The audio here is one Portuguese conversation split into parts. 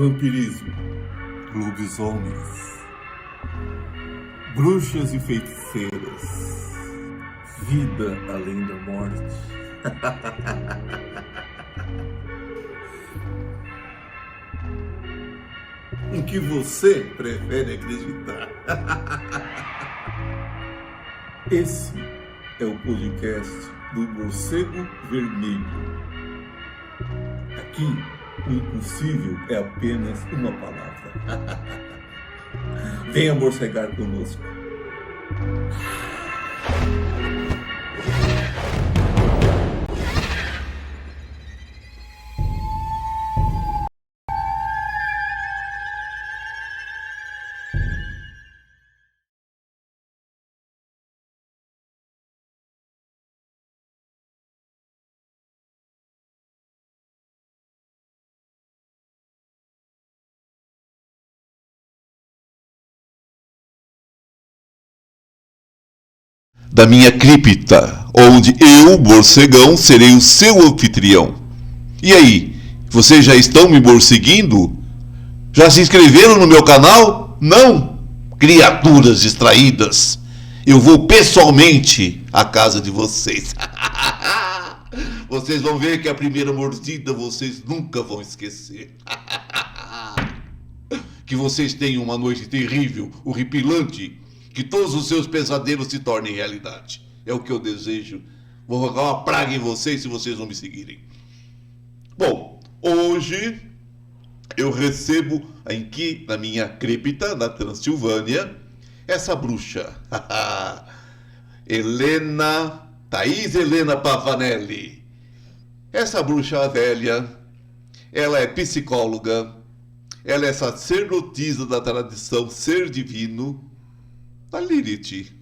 Vampirismo, lobisomens, bruxas e feiticeiras, vida além da morte. Em que você prefere acreditar? Esse é o podcast do Morcego Vermelho. Aqui, o impossível é apenas uma palavra. Venha morcegar conosco. Da minha cripta, onde eu, morcegão, serei o seu anfitrião. E aí, vocês já estão me morceguindo? Já se inscreveram no meu canal? Não? Criaturas distraídas, eu vou pessoalmente à casa de vocês. Vocês vão ver que a primeira mordida vocês nunca vão esquecer. Que vocês tenham uma noite terrível, horripilante, que todos os seus pesadelos se tornem realidade. É o que eu desejo. Vou jogar uma praga em vocês se vocês não me seguirem. Bom, hoje eu recebo aqui na minha cripta, na Transilvânia, essa bruxa. Thaís Helena Pavanelli. Essa bruxa velha, ela é psicóloga, ela é sacerdotisa da tradição ser divino, da Lilith.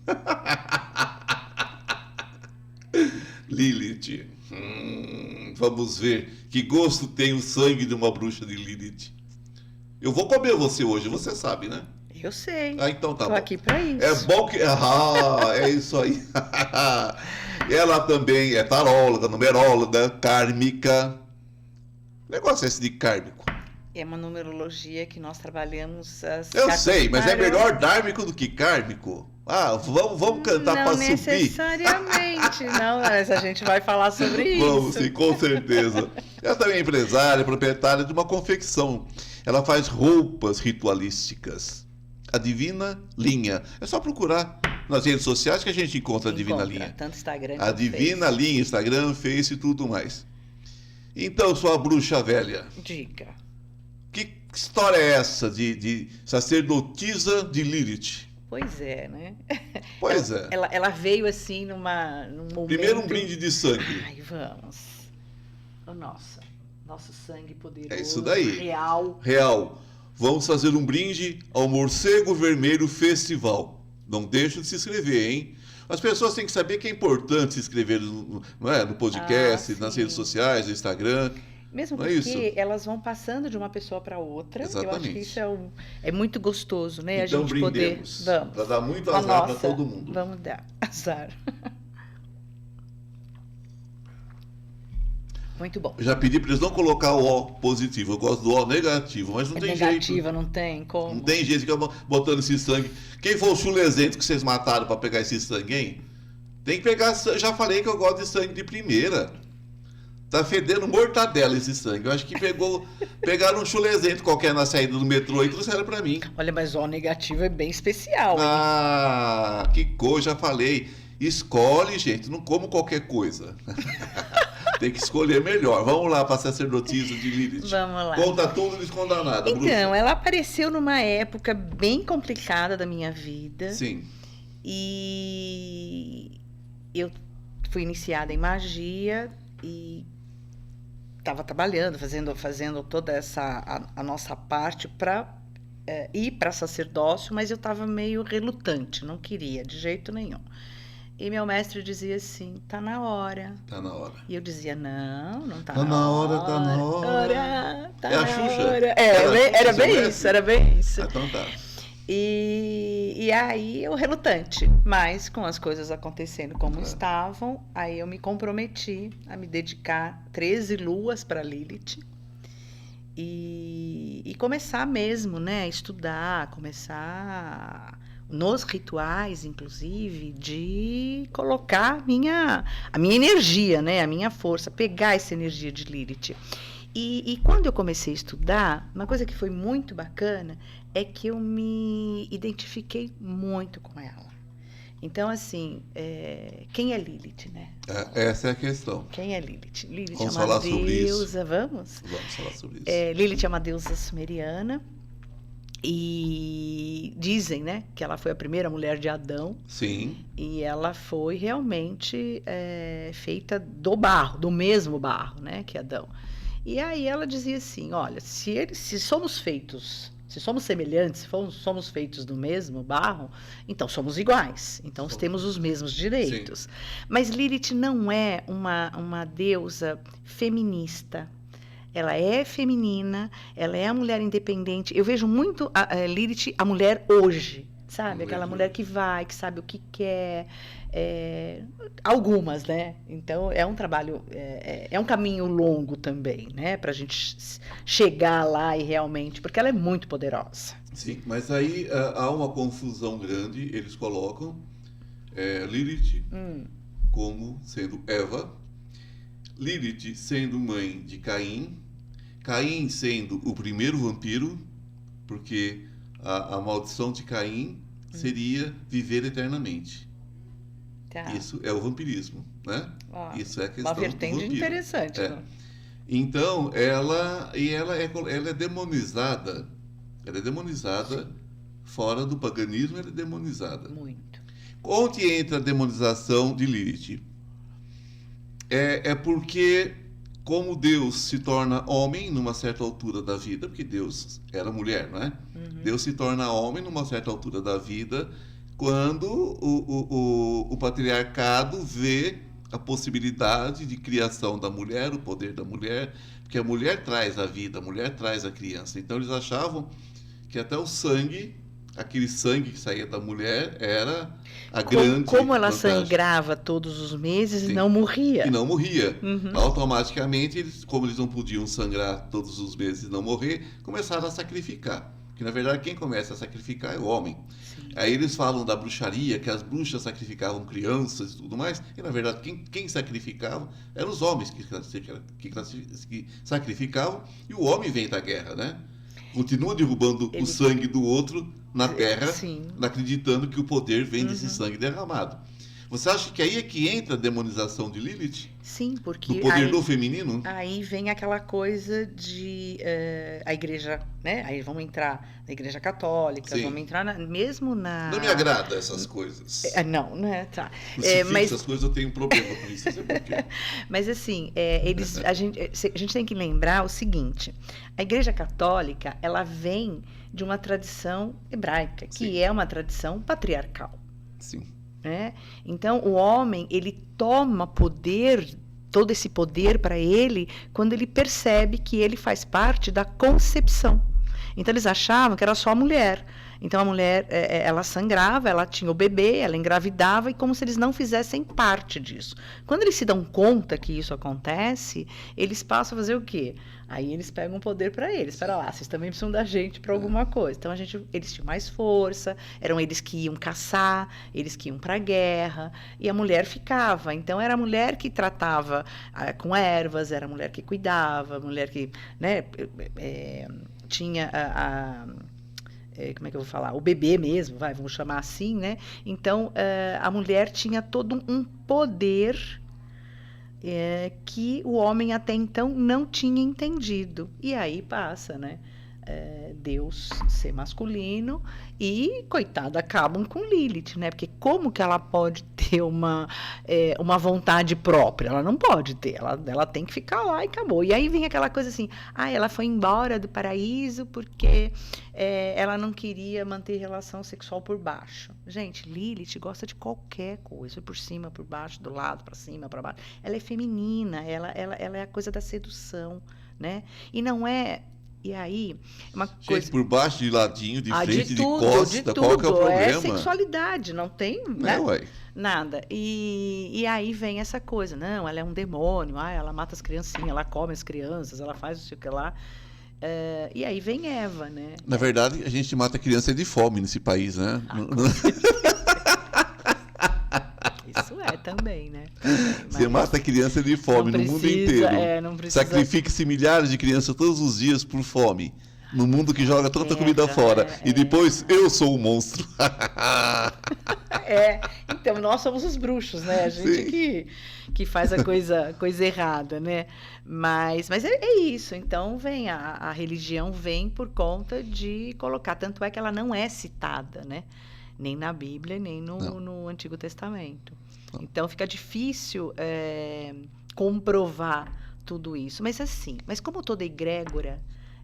Lilith. Vamos ver que gosto tem o sangue de uma bruxa de Lilith. Eu vou comer você hoje, você sabe, né? Eu sei. Então tá Tô bom. aqui pra isso. É bom que... é isso aí. Ela também é taróloga, numeróloga, kármica. O negócio é esse de kármico. É uma numerologia que nós trabalhamos as Eu cartas sei, mas é tarô. melhor dármico do que kármico. Vamos cantar Não pra subir. necessariamente, não, mas a gente vai falar sobre isso. Vamos sim, com certeza. Ela também é empresária, proprietária de uma confecção. Ela faz roupas ritualísticas. A Divina Linha. É só procurar nas redes sociais que a gente encontra a Divina Linha. Tanto Instagram A Divina Linha, Instagram, Face e tudo mais. Então, sua bruxa velha. Dica. Que história é essa de sacerdotisa de Lilith? Pois é, né? Pois é. Ela veio assim num momento... Primeiro um brinde de sangue. Ai, vamos. Nosso sangue poderoso. É isso daí. Real. Vamos fazer um brinde ao Morcego Vermelho Festival. Não deixa de se inscrever, hein? As pessoas têm que saber que é importante se inscrever no podcast, nas redes sociais, no Instagram. Mesmo não porque é isso? elas vão passando de uma pessoa para outra. Exatamente. Eu acho que isso é muito gostoso, né? Então a gente brindemos. poder. Vamos. Para dar muito azar para todo mundo. Vamos dar azar. Muito bom. Eu já pedi para eles não colocar o O positivo. Eu gosto do O negativo, mas não tem jeito. Negativa, não tem como. Não tem jeito de ficar botando esse sangue. Quem foi o chulezento que vocês mataram para pegar esse sangue, hein? Tem que pegar. Já falei que eu gosto de sangue de primeira. Tá fedendo mortadela esse sangue. Eu acho que pegaram um chulezento qualquer na saída do metrô e trouxeram para mim. Olha, mas o negativo é bem especial. Ah, que coisa, já falei. Escolhe, gente, não como qualquer coisa. Tem que escolher melhor. Vamos lá para a sacerdotisa de Lilith. Vamos lá. Conta tudo, não esconda nada. Então, bruxa. ela apareceu numa época bem complicada da minha vida. Sim. E eu fui iniciada em magia e estava trabalhando, fazendo toda a nossa parte para ir para sacerdócio, mas eu estava meio relutante, não queria de jeito nenhum. E meu mestre dizia assim, tá na hora. Tá na hora. E eu dizia, não tá Tá na hora, tá na hora. Tá É a na Xuxa? hora. Era Era bem isso. Então tá. E aí eu relutante, mas com as coisas acontecendo como estavam, aí eu me comprometi a me dedicar 13 luas para Lilith e começar mesmo, né, a estudar, começar nos rituais, inclusive, de colocar a minha energia, né, a minha força, pegar essa energia de Lilith. E quando eu comecei a estudar, uma coisa que foi muito bacana é que eu me identifiquei muito com ela. Então, assim, quem é Lilith, né? Essa é a questão. Quem é Lilith? Lilith Vamos é uma falar sobre isso. deusa, vamos? Vamos falar sobre isso. Lilith é uma deusa sumeriana e dizem, né, que ela foi a primeira mulher de Adão. Sim. E ela foi realmente feita do barro, do mesmo barro, né, que Adão. E aí ela dizia assim, olha, se somos feitos, se somos semelhantes, se somos feitos do mesmo barro, então somos iguais, então temos os mesmos direitos. Sim. Mas Lilith não é uma deusa feminista. Ela é feminina, ela é a mulher independente. Eu vejo muito a Lilith, a mulher hoje, sabe? Aquela mulher que vai, que sabe o que quer. Algumas, né? Então, é um trabalho, é um caminho longo também, né? Para a gente chegar lá e realmente... Porque ela é muito poderosa. Sim, mas aí há uma confusão grande. Eles colocam Lilith como sendo Eva, Lilith sendo mãe de Caim, Caim sendo o primeiro vampiro, porque a maldição de Caim seria viver eternamente. Tá. Isso é o vampirismo, né? Isso é a questão uma vertente do vampiro. Interessante. Né? Então, ela é demonizada. Ela é demonizada fora do paganismo, ela é demonizada. Muito. Onde entra a demonização de Lilith? É porque, como Deus se torna homem numa certa altura da vida, porque Deus era mulher, não é? Deus se torna homem numa certa altura da vida, quando o patriarcado vê a possibilidade de criação da mulher, o poder da mulher, porque a mulher traz a vida, a mulher traz a criança. Então eles achavam que até o sangue, aquele sangue que saía da mulher, era a grande como ela vantagem. Sangrava todos os meses. Sim. E não morria. E não morria. Automaticamente, como eles não podiam sangrar todos os meses e não morrer, começaram a sacrificar. Porque, na verdade, quem começa a sacrificar é o homem. Sim. Aí eles falam da bruxaria, que as bruxas sacrificavam crianças e tudo mais. E, na verdade, quem sacrificava eram os homens que sacrificavam. E o homem vem da guerra, né? Continua derrubando o sangue do outro na terra, acreditando que o poder vem desse sangue derramado. Você acha que aí é que entra a demonização de Lilith? Sim, porque... Do poder do feminino? Aí vem aquela coisa de... a igreja, né? Aí vamos entrar na igreja católica, vamos entrar mesmo na... Não me agrada essas coisas. Não, né? Tá. Mas essas coisas eu tenho um problema com isso, não sei por quê. Mas assim, a gente tem que lembrar o seguinte, a igreja católica, ela vem de uma tradição hebraica, que é uma tradição patriarcal. Sim. Né? Então, o homem, ele toma poder, todo esse poder para ele, quando ele percebe que ele faz parte da concepção. Então, eles achavam que era só a mulher. Então, a mulher, ela sangrava, ela tinha o bebê, ela engravidava, e como se eles não fizessem parte disso. Quando eles se dão conta que isso acontece, eles passam a fazer o quê? Aí eles pegam o poder para eles. Espera lá, vocês também precisam da gente para alguma coisa. Então, eles tinham mais força, eram eles que iam caçar, eles que iam para a guerra, e a mulher ficava. Então, era a mulher que tratava com ervas, era a mulher que cuidava, a mulher que, né, tinha como é que eu vou falar? O bebê mesmo, vamos chamar assim, né? Então, a mulher tinha todo um poder que o homem até então não tinha entendido. E aí passa, né? Deus ser masculino e, coitada, acabam com Lilith, né? Porque como que ela pode ter uma vontade própria? Ela não pode ter, ela tem que ficar lá e acabou. E aí vem aquela coisa assim, ela foi embora do paraíso porque ela não queria manter relação sexual por baixo. Gente, Lilith gosta de qualquer coisa, por cima, por baixo, do lado, para cima, para baixo. Ela é feminina, ela é a coisa da sedução, né? E não é... E aí, uma coisa... por baixo, de ladinho, de frente, de tudo, de costa, qual que é o problema? É sexualidade, não tem, né? Nada. E aí vem essa coisa, não, ela é um demônio, ela mata as criancinhas, ela come as crianças, ela faz não sei o que lá. E aí vem Eva, né? Na verdade, a gente mata criança de fome nesse país, né? Isso também, né? Você mata criança de fome no mundo inteiro. Não precisa... Sacrifica-se milhares de crianças todos os dias por fome. No mundo que joga tanta comida fora. E depois eu sou o monstro. Então nós somos os bruxos, né? A gente que faz a coisa errada, né? Mas é isso. Então vem a religião vem por conta de colocar. Tanto é que ela não é citada, né? Nem na Bíblia, nem no Antigo Testamento. Não. Então fica difícil comprovar tudo isso. Mas como toda egrégora,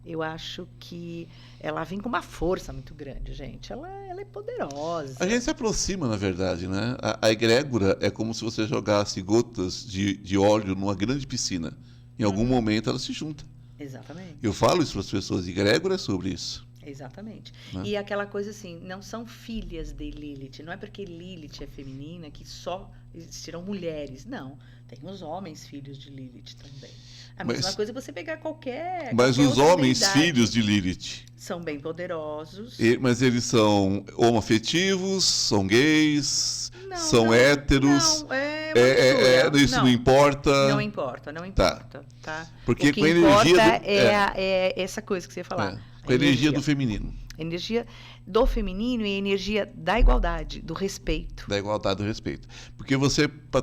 eu acho que ela vem com uma força muito grande, gente. Ela é poderosa. A gente se aproxima, na verdade, né? A egrégora é como se você jogasse gotas de óleo numa grande piscina. Em algum momento ela se junta. Exatamente. Eu falo isso para as pessoas. Egrégora é sobre isso. Exatamente. Né? E aquela coisa assim, não são filhas de Lilith. Não é porque Lilith é feminina que só existirão mulheres. Não. Tem os homens filhos de Lilith também. A mesma coisa é você pegar qualquer. Mas qualquer os homens filhos de Lilith são bem poderosos. Mas eles são homoafetivos, são gays, são héteros. Isso não importa. Não importa. Tá? Porque o que com a importa energia é essa coisa que você ia falar. Com a energia do feminino. Energia do feminino e a energia da igualdade, do respeito. Da igualdade, do respeito. Porque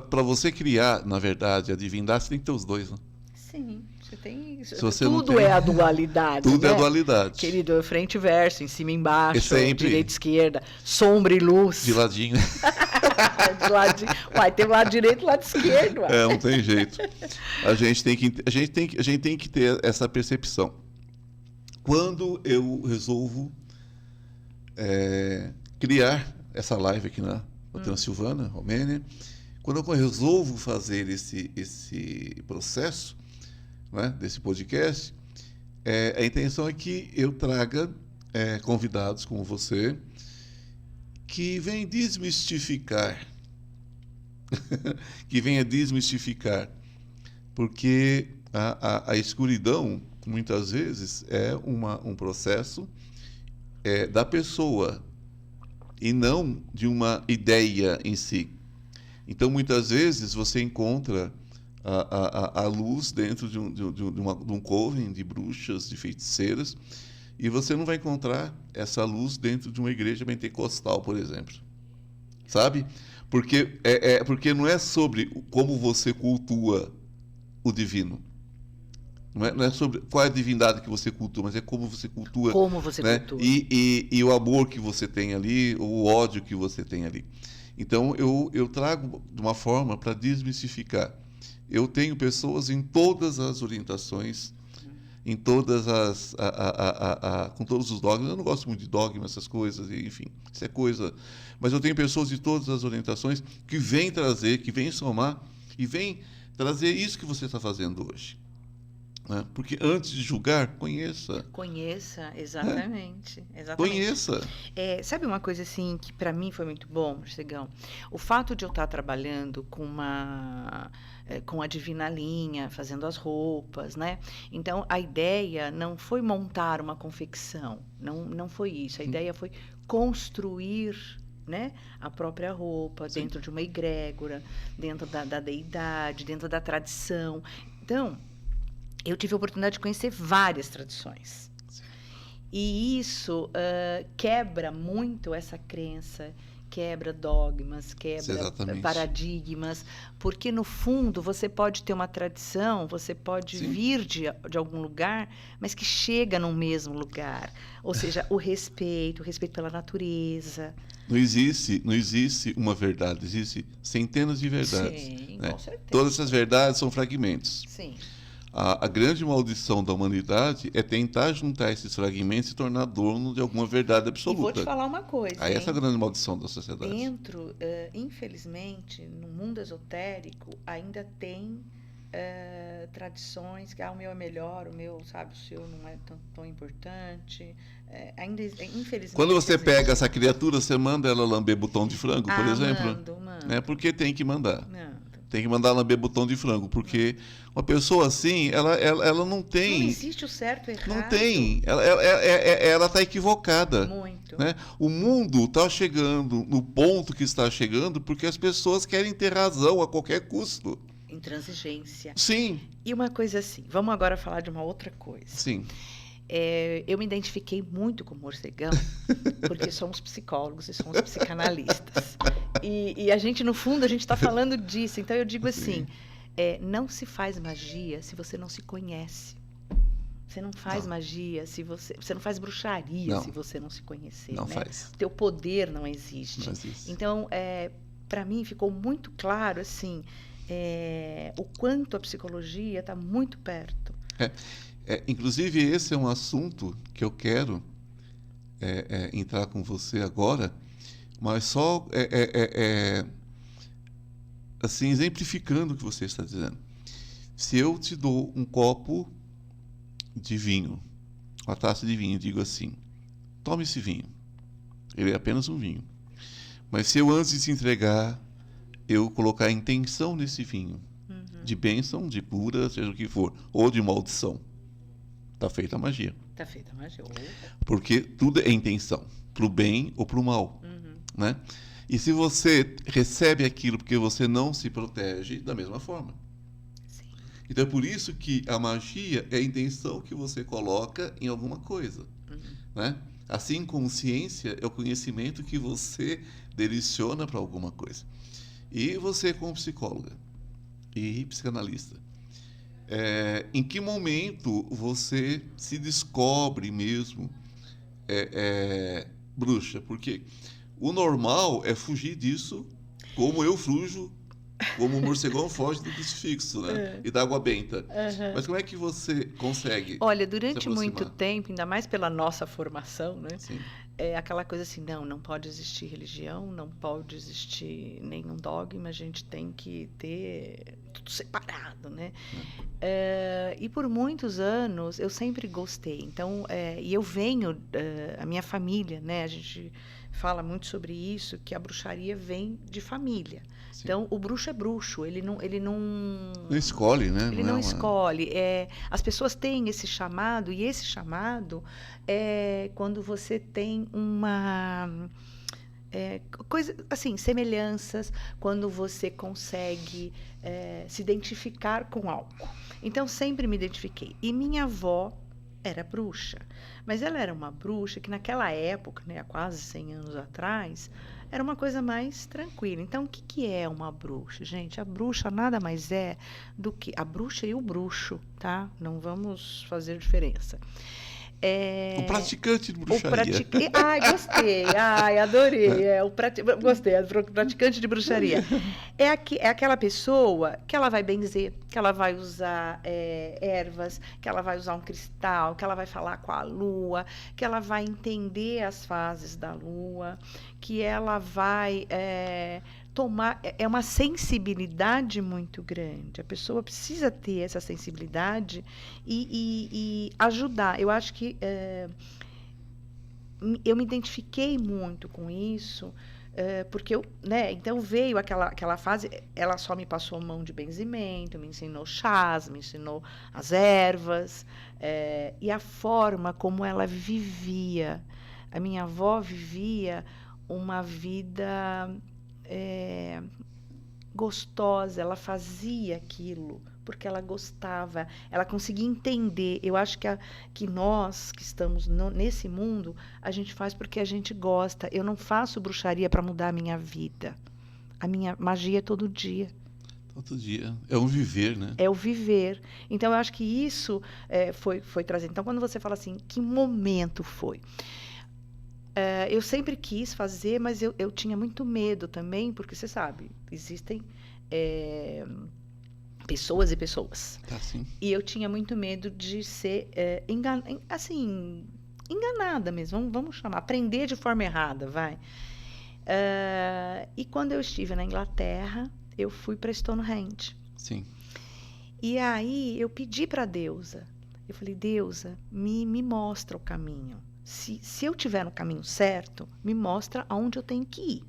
para você criar, na verdade, a divindade, você tem que ter os dois, né? Sim, você tem. Tudo é a dualidade. Tudo né? é a dualidade. Querido, frente e verso, em cima e embaixo, sempre... direita e esquerda, sombra e luz. De ladinho. De ladinho. Uai, tem o lado direito e o lado esquerdo. Não tem jeito. A gente tem que ter essa percepção. Quando eu resolvo criar essa live aqui na Transilvânia, Romênia, quando eu resolvo fazer esse processo, né, desse podcast, a intenção é que eu traga convidados como você que venham desmistificar, porque a escuridão muitas vezes é um processo da pessoa e não de uma ideia em si. Então, muitas vezes, você encontra a luz dentro de um coven de bruxas, de feiticeiras, e você não vai encontrar essa luz dentro de uma igreja pentecostal, por exemplo. Sabe? Porque não é sobre como você cultua o divino. Não é sobre qual é a divindade que você cultua, mas é como você cultua. Como você cultua. E o amor que você tem ali, o ódio que você tem ali. Então, eu trago de uma forma para desmistificar. Eu tenho pessoas em todas as orientações, em todas com todos os dogmas. Eu não gosto muito de dogmas, essas coisas, enfim, isso é coisa. Mas eu tenho pessoas de todas as orientações que vêm trazer, que vêm somar e vêm trazer isso que você está fazendo hoje. Porque antes de julgar, conheça. Conheça, exatamente. Conheça. Sabe uma coisa assim que para mim foi muito bom, Chegão? O fato de eu estar trabalhando com a Divina Linha, fazendo as roupas, né? Então a ideia não foi montar uma confecção, não foi isso. A ideia foi construir, né, a própria roupa. Sim. Dentro de uma egrégora, dentro da deidade, dentro da tradição. Então eu tive a oportunidade de conhecer várias tradições. Sim. E isso quebra muito essa crença, quebra dogmas, quebra paradigmas, porque no fundo você pode ter uma tradição, você pode Sim. vir de algum lugar, mas que chega no mesmo lugar. Ou seja, o respeito pela natureza. Não existe uma verdade, existe centenas de verdades. Sim, né? Com certeza. Todas essas verdades são fragmentos. Sim. A grande maldição da humanidade é tentar juntar esses fragmentos e se tornar dono de alguma verdade absoluta. E vou te falar uma coisa. Aí essa é a grande maldição da sociedade. Infelizmente, no mundo esotérico, ainda tem tradições que o meu é melhor, o meu, sabe, o seu não é tão importante. Ainda, infelizmente. Quando você pega essa criatura, você manda ela lamber botão de frango, por exemplo? Mando. Porque tem que mandar. Mando. Tem que mandar lamber botão de frango, porque uma pessoa assim, ela não tem... Não existe o certo e o errado. Não tem. Ela está equivocada. Muito. Né? O mundo está chegando no ponto que está chegando porque as pessoas querem ter razão a qualquer custo. Intransigência. Sim. E uma coisa assim, vamos agora falar de uma outra coisa. Sim. Eu me identifiquei muito com o morcegão, porque somos psicólogos e somos psicanalistas. E a gente, no fundo, a gente está falando disso. Então eu digo assim, não se faz magia se você não se conhece. Você não faz magia se você não faz bruxaria se você não se conhecer. Não né? faz. O teu poder não existe. Não existe. Então, para mim, ficou muito claro assim, o quanto a psicologia está muito perto. Inclusive, esse é um assunto que eu quero entrar com você agora, mas só assim, exemplificando o que você está dizendo. Se eu te dou um copo de vinho, uma taça de vinho, digo assim, tome esse vinho. Ele é apenas um vinho. Mas se eu, antes de te entregar, eu colocar a intenção nesse vinho, de bênção, de cura, seja o que for, ou de maldição, está feita a magia. Está feita a magia. Porque tudo é intenção, para o bem ou para o mal. Né? E se você recebe aquilo porque você não se protege, da mesma forma. Sim. Então é por isso que a magia é a intenção que você coloca em alguma coisa. Né? Assim como ciência é o conhecimento que você direciona para alguma coisa. E você, como psicóloga e psicanalista, em que momento você se descobre mesmo bruxa? Porque o normal é fugir disso, como eu fujo, como o morcegão foge do crucifixo, né? E da água benta. Mas como é que você consegue? Olha, durante muito tempo, ainda mais pela nossa formação, né? Sim. Aquela coisa assim, não pode existir religião, não pode existir nenhum dogma, a gente tem que ter tudo separado, né? E por muitos anos eu sempre gostei. Então, e eu venho, a minha família, né? A gente fala muito sobre isso, que a bruxaria vem de família. Sim. Então, o bruxo é bruxo, ele não escolhe, né? Ele não escolhe. As pessoas têm esse chamado, e esse chamado é quando você tem uma coisa assim, semelhanças, quando você consegue se identificar com algo. Então, sempre me identifiquei. E minha avó era bruxa, mas ela era uma bruxa que naquela época, né, há quase 100 anos atrás, era uma coisa mais tranquila. Então, o que é uma bruxa? Gente, a bruxa nada mais é do que a bruxa e o bruxo, tá? Não vamos fazer diferença. O praticante de bruxaria. Ai, gostei. Ai, adorei. Gostei, o praticante de bruxaria. É aquela pessoa que ela vai benzer, que ela vai usar ervas, que ela vai usar um cristal, que ela vai falar com a lua, que ela vai entender as fases da lua, que ela vai tomar... É uma sensibilidade muito grande. A pessoa precisa ter essa sensibilidade e ajudar. Eu acho que eu me identifiquei muito com isso, porque então veio aquela fase, ela só me passou mão de benzimento, me ensinou chás, me ensinou as ervas, e a forma como ela vivia. A minha avó vivia uma vida gostosa, ela fazia aquilo porque ela gostava, ela conseguia entender. Eu acho que nós que estamos nesse mundo, a gente faz porque a gente gosta. Eu não faço bruxaria para mudar a minha vida. A minha magia é todo dia. Todo dia. É um viver, né? É o viver. Então, eu acho que isso foi trazido. Então, quando você fala assim, que momento foi? Eu sempre quis fazer, mas eu tinha muito medo também, porque você sabe, existem pessoas e pessoas. Tá, sim. E eu tinha muito medo de ser enganada mesmo, vamos chamar, aprender de forma errada, vai. E quando eu estive na Inglaterra, eu fui para Stonehenge. Sim. E aí eu pedi para a deusa, eu falei, deusa, me mostra o caminho. Se eu estiver no caminho certo, me mostra aonde eu tenho que ir.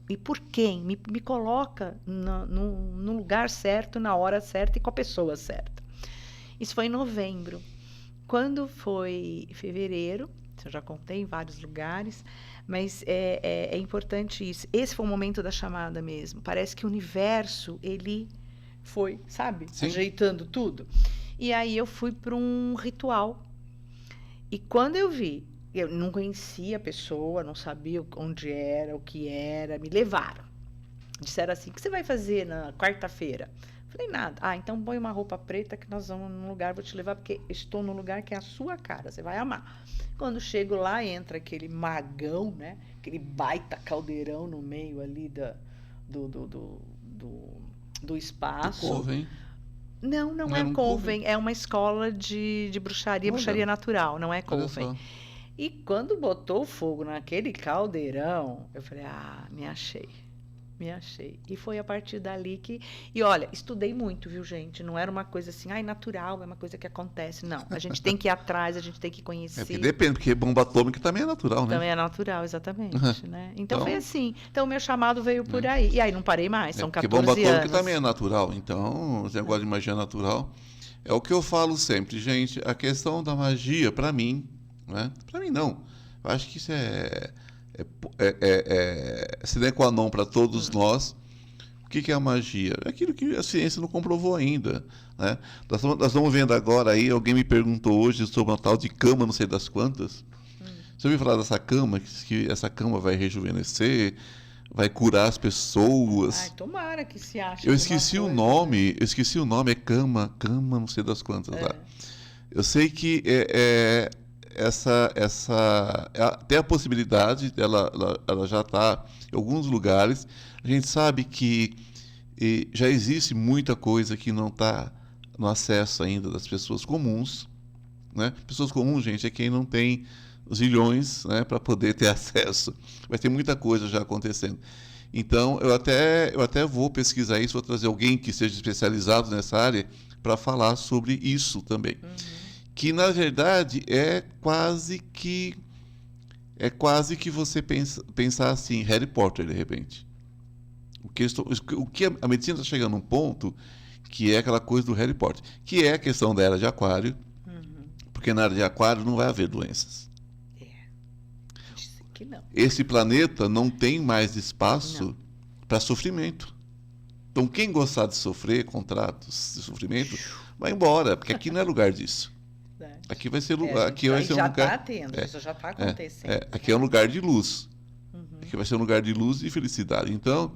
e por quem? Me coloca no lugar certo, na hora certa e com a pessoa certa. Isso foi em novembro. Quando foi fevereiro, eu já contei em vários lugares, mas é importante isso. Esse foi o momento da chamada mesmo. Parece que o universo, ele foi, sabe, Sim. ajeitando tudo. E aí eu fui para um ritual. E quando eu vi, eu não conhecia a pessoa, não sabia onde era, o que era, me levaram. Disseram assim, o que você vai fazer na quarta-feira? Falei, nada. Ah, então põe uma roupa preta que nós vamos num lugar, vou te levar, porque estou num lugar que é a sua cara, você vai amar. Quando chego lá, entra aquele magão, né? Aquele baita caldeirão no meio ali do espaço. Coven. Não Não é era um Coven, é uma escola de bruxaria, Olha. bruxaria natural, não é Olha Coven. só. E quando botou fogo naquele caldeirão, eu falei, me achei. E foi a partir dali que... E olha, estudei muito, viu, gente? Não era uma coisa assim, natural, é uma coisa que acontece. Não, a gente tem que ir atrás, a gente tem que conhecer. Porque depende, porque bomba atômica também é natural, né? Também é natural, exatamente, né? Então foi Então- assim. Então o meu chamado veio por aí. E aí não parei mais, são Porque 14 bomba atômica anos. também é natural. Então, esse negócio de magia natural é o que eu falo sempre, gente. A questão da magia, para mim, né? Para mim não. Eu acho que isso é sine qua non para todos nós. O que é a magia? É aquilo que a ciência não comprovou ainda, né? Nós estamos vendo agora aí, alguém me perguntou hoje sobre uma tal de cama, não sei das quantas. Você ouviu falar dessa cama, que essa cama vai rejuvenescer, vai curar as pessoas? Ai, tomara que se ache. Eu alguma esqueci o coisa, nome, né? é cama, não sei das quantas lá. Eu sei que tem a possibilidade, ela já está em alguns lugares. A gente sabe que já existe muita coisa que não está no acesso ainda das pessoas comuns, né? Pessoas comuns, gente, é quem não tem os zilhões, né, para poder ter acesso. Vai ter muita coisa já acontecendo. Então, eu até vou pesquisar isso, vou trazer alguém que seja especializado nessa área para falar sobre isso também. Que, na verdade, é quase que você pensar assim, Harry Potter, de repente. O que a medicina está chegando num ponto que é aquela coisa do Harry Potter, que é a questão da era de aquário, porque na era de aquário não vai haver doenças. Disse que não. Esse planeta não tem mais espaço para sofrimento. Então, quem gostar de sofrer, contratos de sofrimento, vai embora, porque aqui não é lugar disso. Verdade. Aqui vai ser lugar. Aqui vai ser um já lugar. está tendo, isso já está acontecendo. Aqui é um lugar de luz. Aqui vai ser um lugar de luz e felicidade. Então,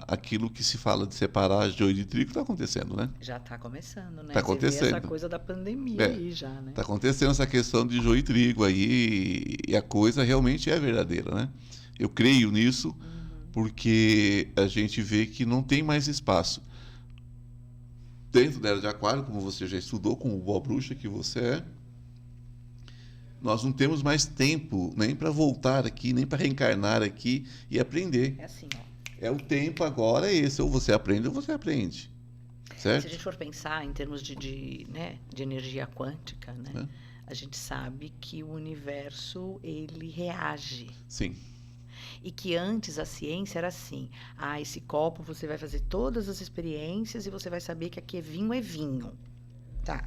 aquilo que se fala de separar joio de trigo está acontecendo, né? Já está começando, né? Tá acontecendo. Você vê essa coisa da pandemia aí já, né? Está acontecendo essa questão de joio e trigo aí, e a coisa realmente é verdadeira, né? Eu creio nisso, porque a gente vê que não tem mais espaço. Dentro da era de aquário, como você já estudou, como boa bruxa que você é, nós não temos mais tempo nem para voltar aqui, nem para reencarnar aqui e aprender. É assim, ó. O tempo agora é esse, ou você aprende ou você aprende. Certo? Se a gente for pensar em termos de energia quântica, né? A gente sabe que o universo, ele reage. Sim. E que antes a ciência era assim, esse copo você vai fazer todas as experiências e você vai saber que aqui é vinho. Tá.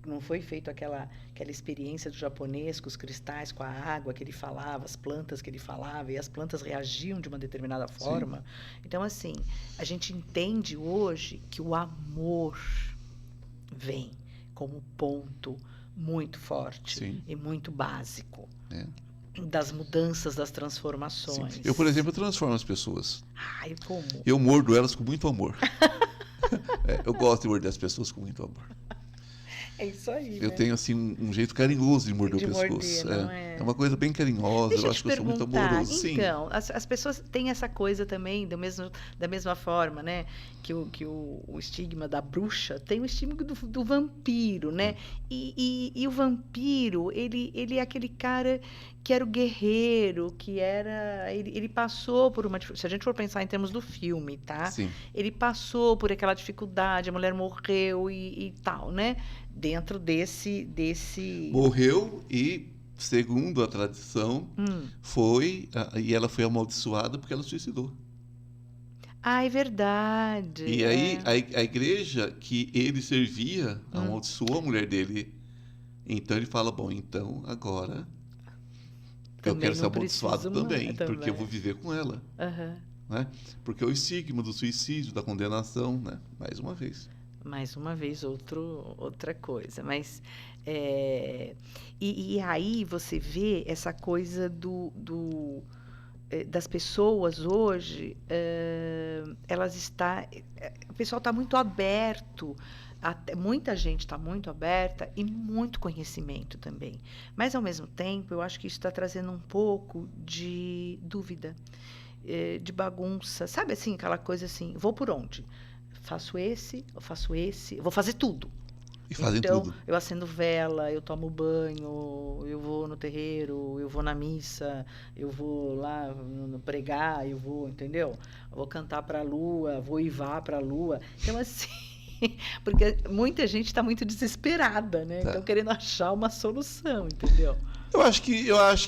Não foi feito aquela experiência do japonês com os cristais, com a água que ele falava, as plantas que ele falava, e as plantas reagiam de uma determinada forma. Sim. Então, assim, a gente entende hoje que o amor vem como ponto muito forte. Sim. E muito básico. Das mudanças, das transformações. Sim. Eu, por exemplo, transformo as pessoas. E como? Eu mordo elas com muito amor. Eu gosto de morder as pessoas com muito amor. É isso aí. Eu tenho assim um jeito carinhoso de morder o pescoço. É uma coisa bem carinhosa. Deixa eu acho que eu sou muito amoroso. Então, as pessoas têm essa coisa também, da mesma forma, né? Que o estigma da bruxa tem o estigma do vampiro, né? E o vampiro, ele é aquele cara que era o guerreiro, que era... Ele passou por uma... Se a gente for pensar em termos do filme, tá? Sim. Ele passou por aquela dificuldade, a mulher morreu e tal, né? Dentro desse... Morreu e segundo a tradição, e ela foi amaldiçoada porque ela suicidou. Ah, é verdade. E aí a igreja que ele servia amaldiçoou a mulher dele. Então ele fala, bom, então agora eu quero ser amaldiçoado também, porque eu vou viver com ela. Né? Porque é o estigma do suicídio, da condenação, né? Mais uma vez. Mais uma vez, outra coisa. Mas e aí você vê essa coisa das pessoas hoje, o pessoal está muito aberto, muita gente está muito aberta e muito conhecimento também. Mas, ao mesmo tempo, eu acho que isso está trazendo um pouco de dúvida, de bagunça. Sabe assim, aquela coisa assim, vou por onde? Faço esse, eu vou fazer tudo. E fazem então, tudo. Eu acendo vela, eu tomo banho, eu vou no terreiro, eu vou na missa, eu vou lá no pregar, eu vou, entendeu? Eu vou cantar para a lua, vou uivar para a lua. Então, assim, porque muita gente está muito desesperada, né? Então, querendo achar uma solução, entendeu? Eu acho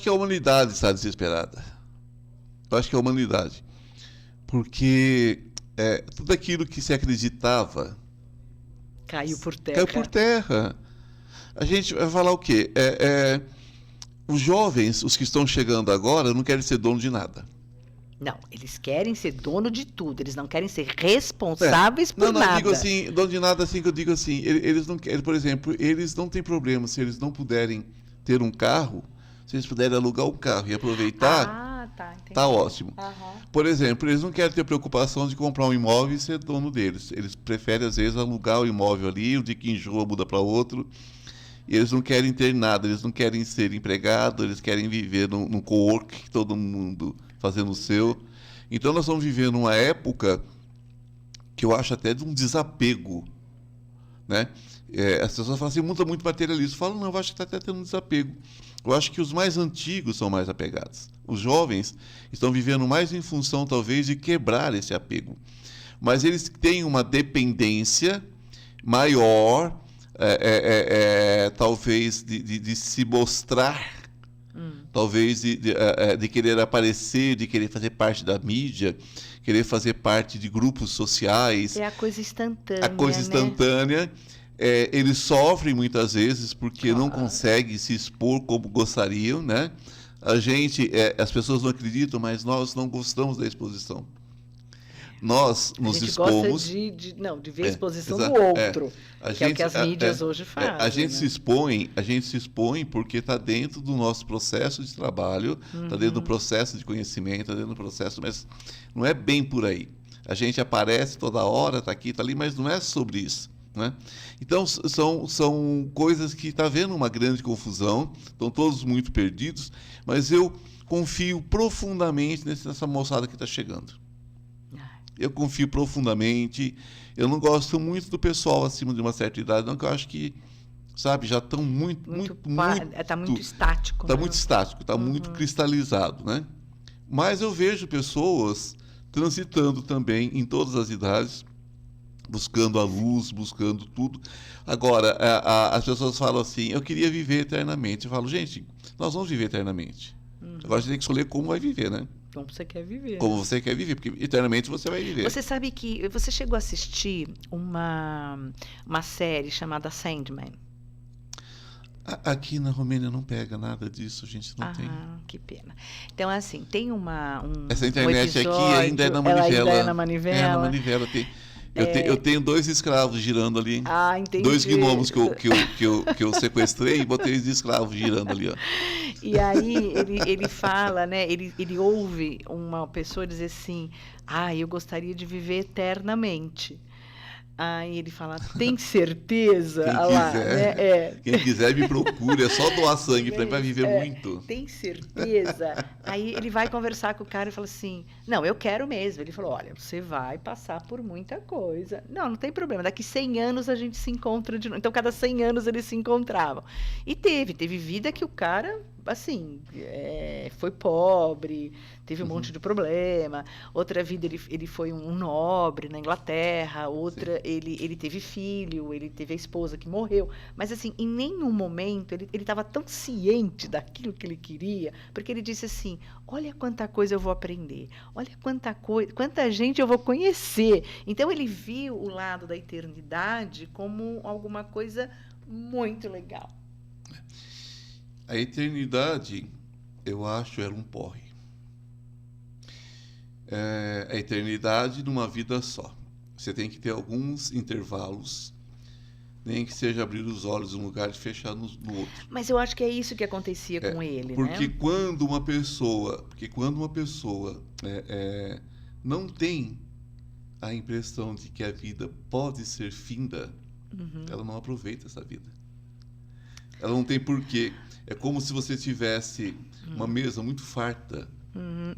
que a humanidade está desesperada. Eu acho que a humanidade. Porque tudo aquilo que se acreditava caiu por terra. Caiu por terra. A gente vai falar o quê? Os jovens, os que estão chegando agora, não querem ser dono de nada. Não, eles querem ser dono de tudo. Eles não querem ser responsáveis por nada. Não, digo assim, dono de nada, assim que eu digo assim, eles não querem, por exemplo, eles não têm problema se eles não puderem ter um carro, se eles puderem alugar um carro e aproveitar. Tá ótimo. Por exemplo, eles não querem ter preocupação de comprar um imóvel e ser dono deles. Eles preferem, às vezes, alugar o imóvel ali, o dia que enjoa muda para outro. E eles não querem ter nada, eles não querem ser empregados, eles querem viver num co-work, todo mundo fazendo o seu. Então nós estamos vivendo uma época que eu acho até de um desapego, né? As pessoas falam assim, muito materialista. Eu falo, não, eu acho que está até tendo um desapego. Eu acho que os mais antigos são mais apegados. Os jovens estão vivendo mais em função, talvez, de quebrar esse apego. Mas eles têm uma dependência maior, talvez, de se mostrar, talvez de querer aparecer, de querer fazer parte da mídia, querer fazer parte de grupos sociais. É a coisa instantânea. A coisa instantânea. Eles sofrem muitas vezes porque não conseguem se expor como gostariam, né? As pessoas não acreditam, mas nós não gostamos da exposição. Nós nos expomos. Gosta de ver a exposição do outro, que é o que as mídias hoje fazem. A gente se expõe porque está dentro do nosso processo de trabalho, está dentro do processo de conhecimento, está dentro do processo, mas não é bem por aí. A gente aparece toda hora, está aqui, está ali, mas não é sobre isso. Né? Então, são coisas que está havendo uma grande confusão, estão todos muito perdidos, mas eu confio profundamente nessa moçada que está chegando. Eu confio profundamente. Eu não gosto muito do pessoal acima de uma certa idade, não, que eu acho que, sabe, já estão muito está muito estático. Está muito estático, está muito cristalizado, né? Mas eu vejo pessoas transitando também em todas as idades, buscando a luz, buscando tudo. Agora, as pessoas falam assim, eu queria viver eternamente. Eu falo, gente, nós vamos viver eternamente. Agora a gente tem que escolher como vai viver, né? Como você quer viver. Como você quer viver, porque eternamente você vai viver. Você sabe que você chegou a assistir uma série chamada Sandman? Aqui na Romênia não pega nada disso, a gente não tem. Que pena. Então, assim, tem essa internet episódio, aqui ainda é na manivela. Ela ainda é na manivela. É na manivela. Eu tenho 2 escravos girando ali. Entendi. 2 gnomos que eu sequestrei e botei eles de escravos girando ali, ó. E aí ele fala, né? Ele ouve uma pessoa dizer assim, eu gostaria de viver eternamente. Aí ele fala, tem certeza? Quem quiser me procure, é só doar sangue para viver muito. Tem certeza? Aí ele vai conversar com o cara e fala assim, não, eu quero mesmo. Ele falou, olha, você vai passar por muita coisa. Não tem problema, daqui 100 anos a gente se encontra de novo. Então, cada 100 anos eles se encontravam. E teve vida que o cara assim, foi pobre, teve um monte de problema. Outra vida ele foi um nobre na Inglaterra, outra ele teve filho, ele teve a esposa que morreu. Mas assim, em nenhum momento ele estava tão ciente daquilo que ele queria, porque ele disse assim: olha quanta coisa eu vou aprender, olha quanta gente eu vou conhecer. Então ele viu o lado da eternidade como alguma coisa muito legal. A eternidade, eu acho, era um porre. A eternidade numa vida só. Você tem que ter alguns intervalos, nem que seja abrir os olhos num lugar e fechar no outro. Mas eu acho que é isso que acontecia com ele, porque né? Quando uma pessoa não tem a impressão de que a vida pode ser finda, ela não aproveita essa vida. Ela não tem porquê. É como se você tivesse uma mesa muito farta.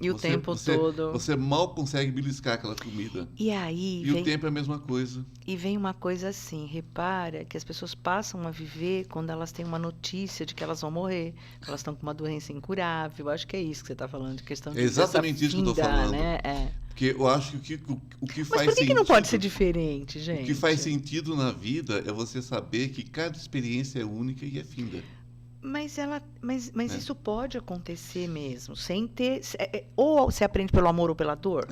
E o tempo todo. Você mal consegue beliscar aquela comida. E aí o tempo é a mesma coisa. E vem uma coisa assim, repara que as pessoas passam a viver quando elas têm uma notícia de que elas vão morrer, que elas estão com uma doença incurável. Eu acho que é isso que você está falando, de questão de exatamente isso que eu estou falando. Né? Porque eu acho que o que faz sentido... Mas por que não pode ser diferente, gente? O que faz sentido na vida é você saber que cada experiência é única e é finda. Mas isso pode acontecer mesmo, sem ter... Ou você aprende pelo amor ou pela dor.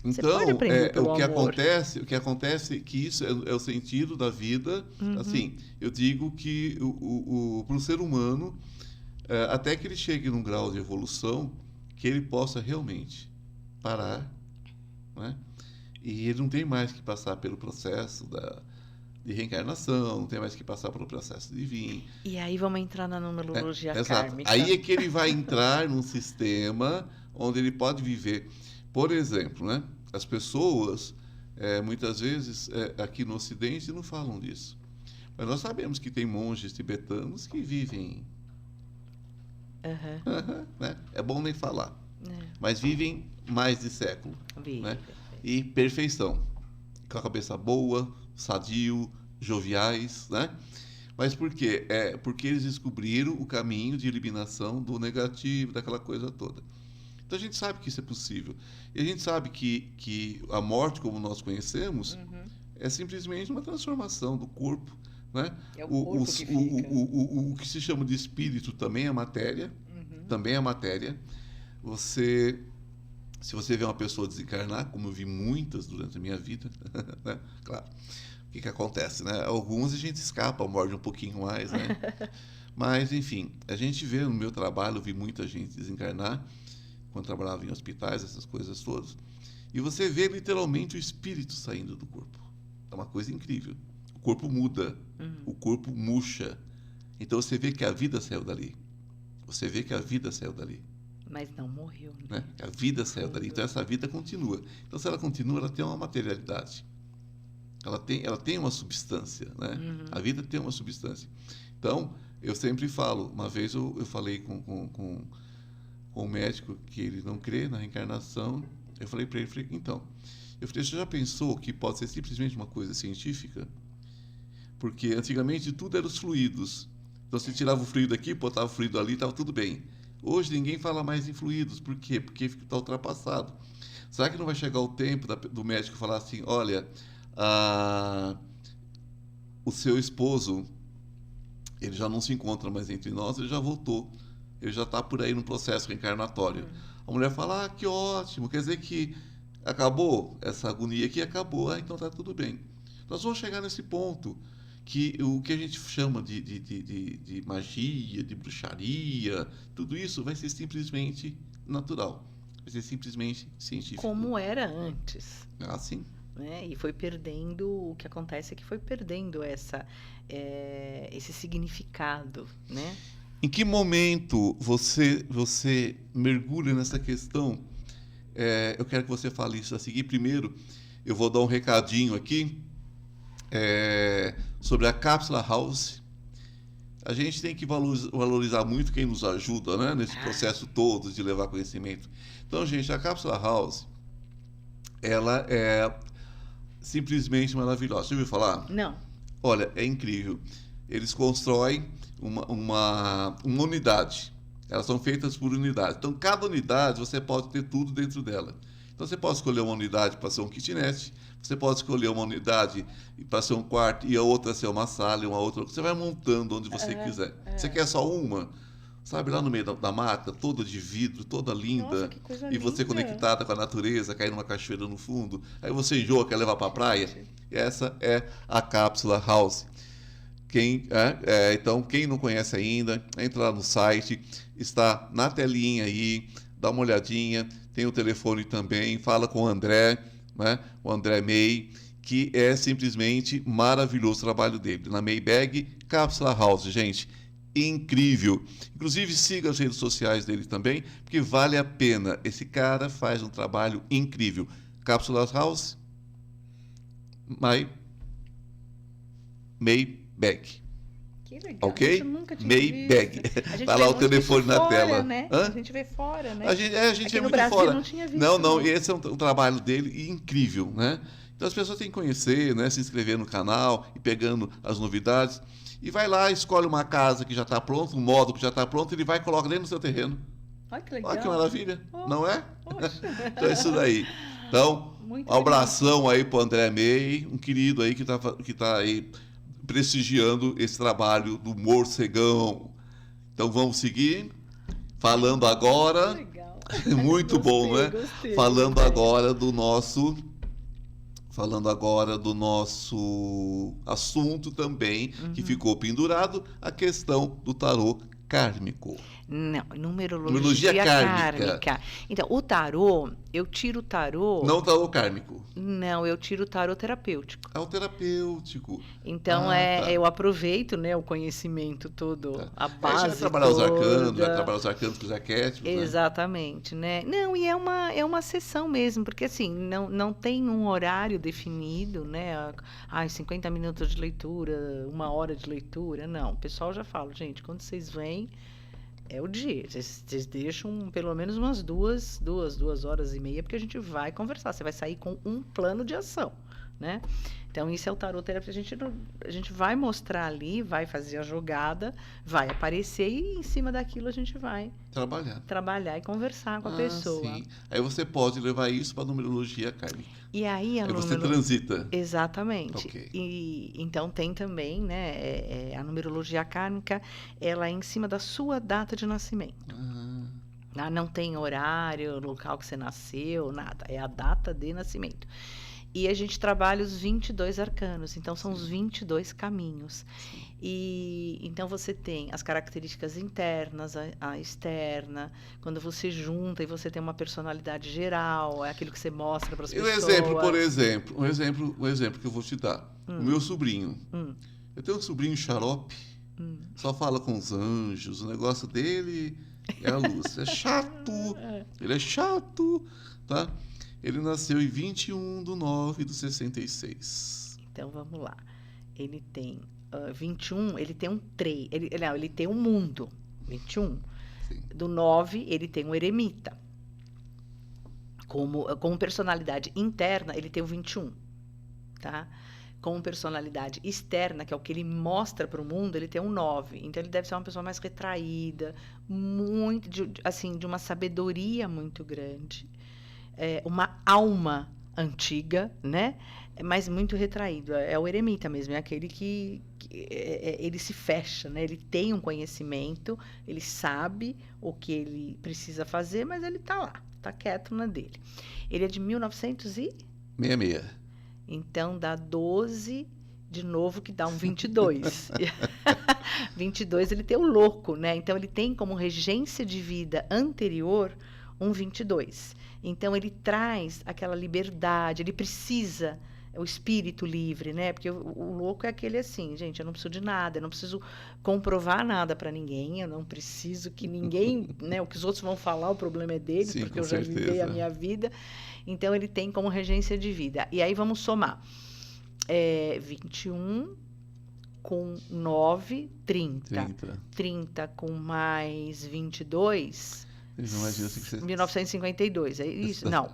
Então, o que acontece é que isso é o sentido da vida. Assim, eu digo que para o ser humano, até que ele chegue num grau de evolução, que ele possa realmente parar, né? E ele não tem mais que passar pelo processo de reencarnação, não tem mais que passar pelo processo de vir. E aí vamos entrar na numerologia kármica. Aí é que ele vai entrar num sistema onde ele pode viver. Por exemplo, né? As pessoas, muitas vezes, aqui no Ocidente, não falam disso. Mas nós sabemos que tem monges tibetanos que vivem... né? É bom nem falar. Mas vivem mais de século. Né? E perfeição. Com a cabeça boa, sadio, joviais, né? Mas por quê? Porque eles descobriram o caminho de eliminação do negativo, daquela coisa toda. Então a gente sabe que isso é possível. E a gente sabe que a morte, como nós conhecemos, é simplesmente uma transformação do corpo, né? É o corpo que fica. O que se chama de espírito também é matéria. Também é matéria. Se você vê uma pessoa desencarnar, como eu vi muitas durante a minha vida, né? Claro, o que acontece, né? Alguns a gente escapa, morde um pouquinho mais, né? Mas, enfim, a gente vê no meu trabalho, eu vi muita gente desencarnar, quando trabalhava em hospitais, essas coisas todas, e você vê literalmente o espírito saindo do corpo. É uma coisa incrível. O corpo muda, o corpo murcha. Então você vê que a vida saiu dali. Você vê que a vida saiu dali. Mas não morreu, né? A vida saiu dali. Então essa vida continua. Então se ela continua, ela tem uma materialidade. Ela tem uma substância, né? A vida tem uma substância. Então, eu sempre falo, uma vez eu falei com um médico que ele não crê na reencarnação, eu falei para ele, então, você já pensou que pode ser simplesmente uma coisa científica? Porque antigamente tudo era os fluidos. Então você tirava o fluido aqui, botava o fluido ali, estava tudo bem. Hoje ninguém fala mais em fluidos. Por quê? Porque está ultrapassado. Será que não vai chegar o tempo do médico falar assim, olha, o seu esposo, ele já não se encontra mais entre nós, ele já voltou. Ele já está por aí no processo reencarnatório. A mulher fala, que ótimo, quer dizer que acabou essa agonia aqui, acabou, então está tudo bem. Nós vamos chegar nesse ponto que o que a gente chama de magia, de bruxaria, tudo isso vai ser simplesmente natural, vai ser simplesmente científico. Como era antes. Sim. Né? E foi perdendo, o que acontece é que foi perdendo esse significado, né? Em que momento você mergulha nessa questão? Eu quero que você fale isso a seguir. Primeiro, eu vou dar um recadinho aqui sobre a Cápsula House. A gente tem que valorizar muito quem nos ajuda, né, nesse processo todo de levar conhecimento. Então, gente, a Cápsula House, ela é simplesmente maravilhosa. Você ouviu falar? Não. Olha, é incrível. eles constroem uma unidade. Elas são feitas por unidade. Então, cada unidade você pode ter tudo dentro dela. Então, você pode escolher uma unidade para ser um kitnet, você pode escolher uma unidade para ser um quarto e a outra ser uma sala e uma outra. Você vai montando onde você quiser. Você quer só uma? Sabe, lá no meio da mata, toda de vidro, toda linda. Nossa, que coisa e você linda. conectada com a natureza, caindo numa cachoeira no fundo. Aí você enjoa, quer levar para a praia. Essa é a Cápsula House. Então, quem não conhece ainda, entra lá no site, está na telinha aí, dá uma olhadinha, tem o telefone também, fala com o André, né, o André May, que é simplesmente maravilhoso o trabalho dele. Na Maybag Cápsula House, gente, incrível. Inclusive, siga as redes sociais dele também, porque vale a pena. Esse cara faz um trabalho incrível. Cápsula House, Maybag. Que legal. Ok? A gente nunca tinha Maybag. visto. Tá lá o telefone na tela. Né? Hã? A gente vê fora, né? A gente Aqui é no muito Brasil fora. não tinha visto. Não, esse é um trabalho dele incrível, né? Então as pessoas têm que conhecer, né? Se inscrever no canal e pegando as novidades. E vai lá, escolhe uma casa que já está pronta, um módulo que já está pronto, ele vai e coloca dentro do seu terreno. Olha que legal. Olha que maravilha, não é? Poxa. Então é isso daí. Então, Muito um abração aí pro André May, um querido aí que tá aí prestigiando esse trabalho do morcegão. Então vamos seguir. Falando agora. Legal. Muito bom, né? Gostei. Falando agora do nosso assunto também, que ficou pendurado, a questão do tarô kármico. Não, numerologia kármica. Então, o tarô, eu tiro o tarô... Não o tarô kármico. Não, eu tiro o tarô terapêutico. É o terapêutico. Então, tá. eu aproveito, né, o conhecimento todo, a Aí base você vai trabalhar os arcanos, toda. vai trabalhar os arcanos com os arquétipos, né? Exatamente, né? Não, e é uma sessão mesmo, porque assim, não tem um horário definido, né? 50 minutos de leitura, 1 hora de leitura, não. O pessoal já fala, gente, quando vocês vêm, é o dia. Vocês deixam pelo menos umas 2 horas e meia, porque a gente vai conversar. Você vai sair com um plano de ação, né? Então, isso é o tarot terapia. A gente vai mostrar ali, vai fazer a jogada, vai aparecer e em cima daquilo a gente vai trabalhar e conversar com a pessoa. Sim. Aí você pode levar isso para a numerologia kármica. E aí você transita. Exatamente. Okay. E então tem também, né, a numerologia kármica, ela é em cima da sua data de nascimento. Não tem horário, local que você nasceu, nada. É a data de nascimento. E a gente trabalha os 22 arcanos, então são os 22 caminhos. E então você tem as características internas, a externa, quando você junta e você tem uma personalidade geral, é aquilo que você mostra para as pessoas. Um exemplo que eu vou te dar. O meu sobrinho. Eu tenho um sobrinho xarope, só fala com os anjos, o negócio dele é a luz. É chato, ele é chato, tá? Ele nasceu em 21/9/66. Então, vamos lá. Ele tem 21, ele tem um 3. Ele tem um mundo. 21. Sim. Do 9, ele tem um eremita. Como personalidade interna, ele tem o 21. Tá? Como personalidade externa, que é o que ele mostra para o mundo, ele tem um 9. Então, ele deve ser uma pessoa mais retraída, muito, de uma sabedoria muito grande. Uma alma antiga, né? Mas muito retraído. É o eremita mesmo, é aquele que ele se fecha, né? Ele tem um conhecimento, ele sabe o que ele precisa fazer, mas ele tá lá, tá quieto na dele. Ele é de 1966. Então dá 12 de novo, que dá um 22. 22 ele tem o louco, né? Então ele tem como regência de vida anterior um 22. Então, ele traz aquela liberdade, ele precisa, o espírito livre, né? Porque o louco é aquele assim, gente, eu não preciso de nada, eu não preciso comprovar nada para ninguém, eu não preciso que ninguém, né? O que os outros vão falar, o problema é deles, sim, porque eu já vivei a minha vida. Então, ele tem como regência de vida. E aí, vamos somar. 21 com 9, 30. 30 com mais 22... Imagina assim que você... 1952, é isso? Não.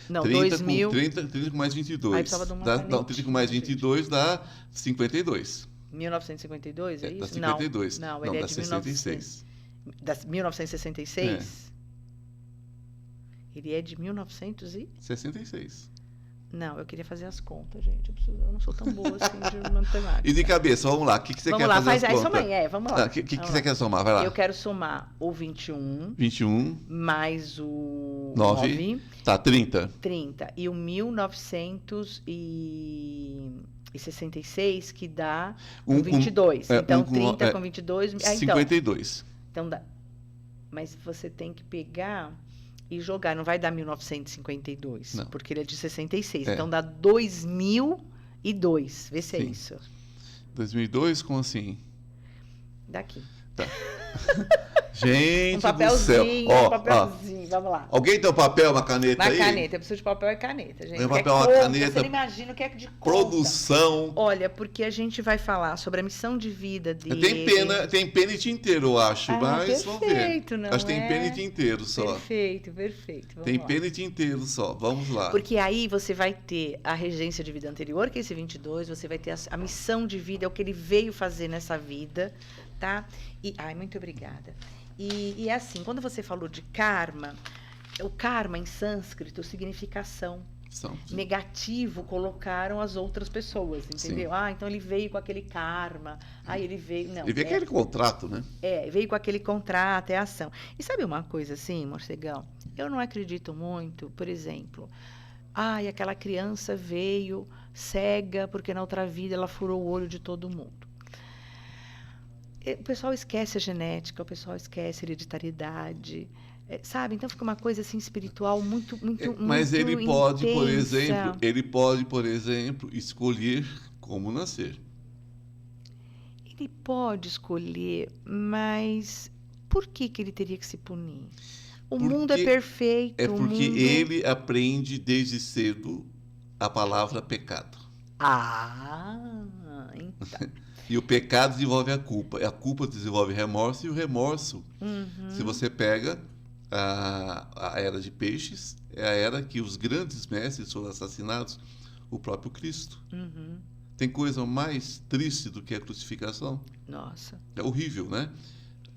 Não, 30 2000... com 30 com mais 22. Aí precisava de uma canetinha, 30 com mais 22 dá 52. 1952, é Da isso? 52. Não, ele é da de 66. 1966? Ele é de 1900 e... 66. Não, eu queria fazer as contas, gente. Eu não sou tão boa assim de matemática. E de cabeça, vamos lá. O que você Vamos quer lá, fazer faz as aí, contas? soma aí, vamos lá. O que Vamos você lá. quer somar? Vai lá. Eu quero somar o 21 21, mais o 9, tá, 30. 30 e o 1966, que dá Um- 22. um- Então, um com- 30 com 22... então, 52. então dá. Mas você tem que pegar e jogar. Não vai dar 1952, Não. porque ele é de 66. É. Então dá 2002. Vê se é Sim. isso. 2002, como assim? Daqui. Tá. Gente Um do céu. papelzinho, Ó, um papelzinho. Vamos lá. alguém tem um papel, uma caneta Uma aí? caneta. Eu preciso de papel e caneta, gente. Tem Quer papel, uma conta? caneta. Você não imagina o que é de conta. Produção. Olha, porque a gente vai falar sobre a missão de vida dele. Tem pena e tinteiro, eu acho, mas vamos ver. Perfeito, não Acho que tem é? pena e tinteiro só. Perfeito. Vamos Tem lá. pena e tinteiro só. Vamos lá. Porque aí você vai ter a regência de vida anterior, que é esse 22, você vai ter a missão de vida, é o que ele veio fazer nessa vida, tá? Muito obrigada. E assim, quando você falou de karma, o karma em sânscrito significa ação. Negativo colocaram as outras pessoas, entendeu? Sim. Então ele veio com aquele karma, ele veio... Não, Ele vê aquele contrato, né? veio com aquele contrato, é ação. E sabe uma coisa assim, morcegão? Eu não acredito muito, por exemplo, aquela criança veio cega porque na outra vida ela furou o olho de todo mundo. O pessoal esquece a genética, o pessoal esquece a hereditariedade, sabe? Então fica uma coisa assim espiritual muito Mas muito ele pode, intensa. por exemplo, escolher como nascer. Ele pode escolher, mas por que ele teria que se punir? O mundo é perfeito. É porque ele aprende desde cedo a palavra pecado. Então. E o pecado desenvolve a culpa. A culpa desenvolve remorso, e o remorso, se você pega a era de peixes, é a era que os grandes mestres foram assassinados, o próprio Cristo. Tem coisa mais triste do que a crucificação? Nossa. É horrível, né?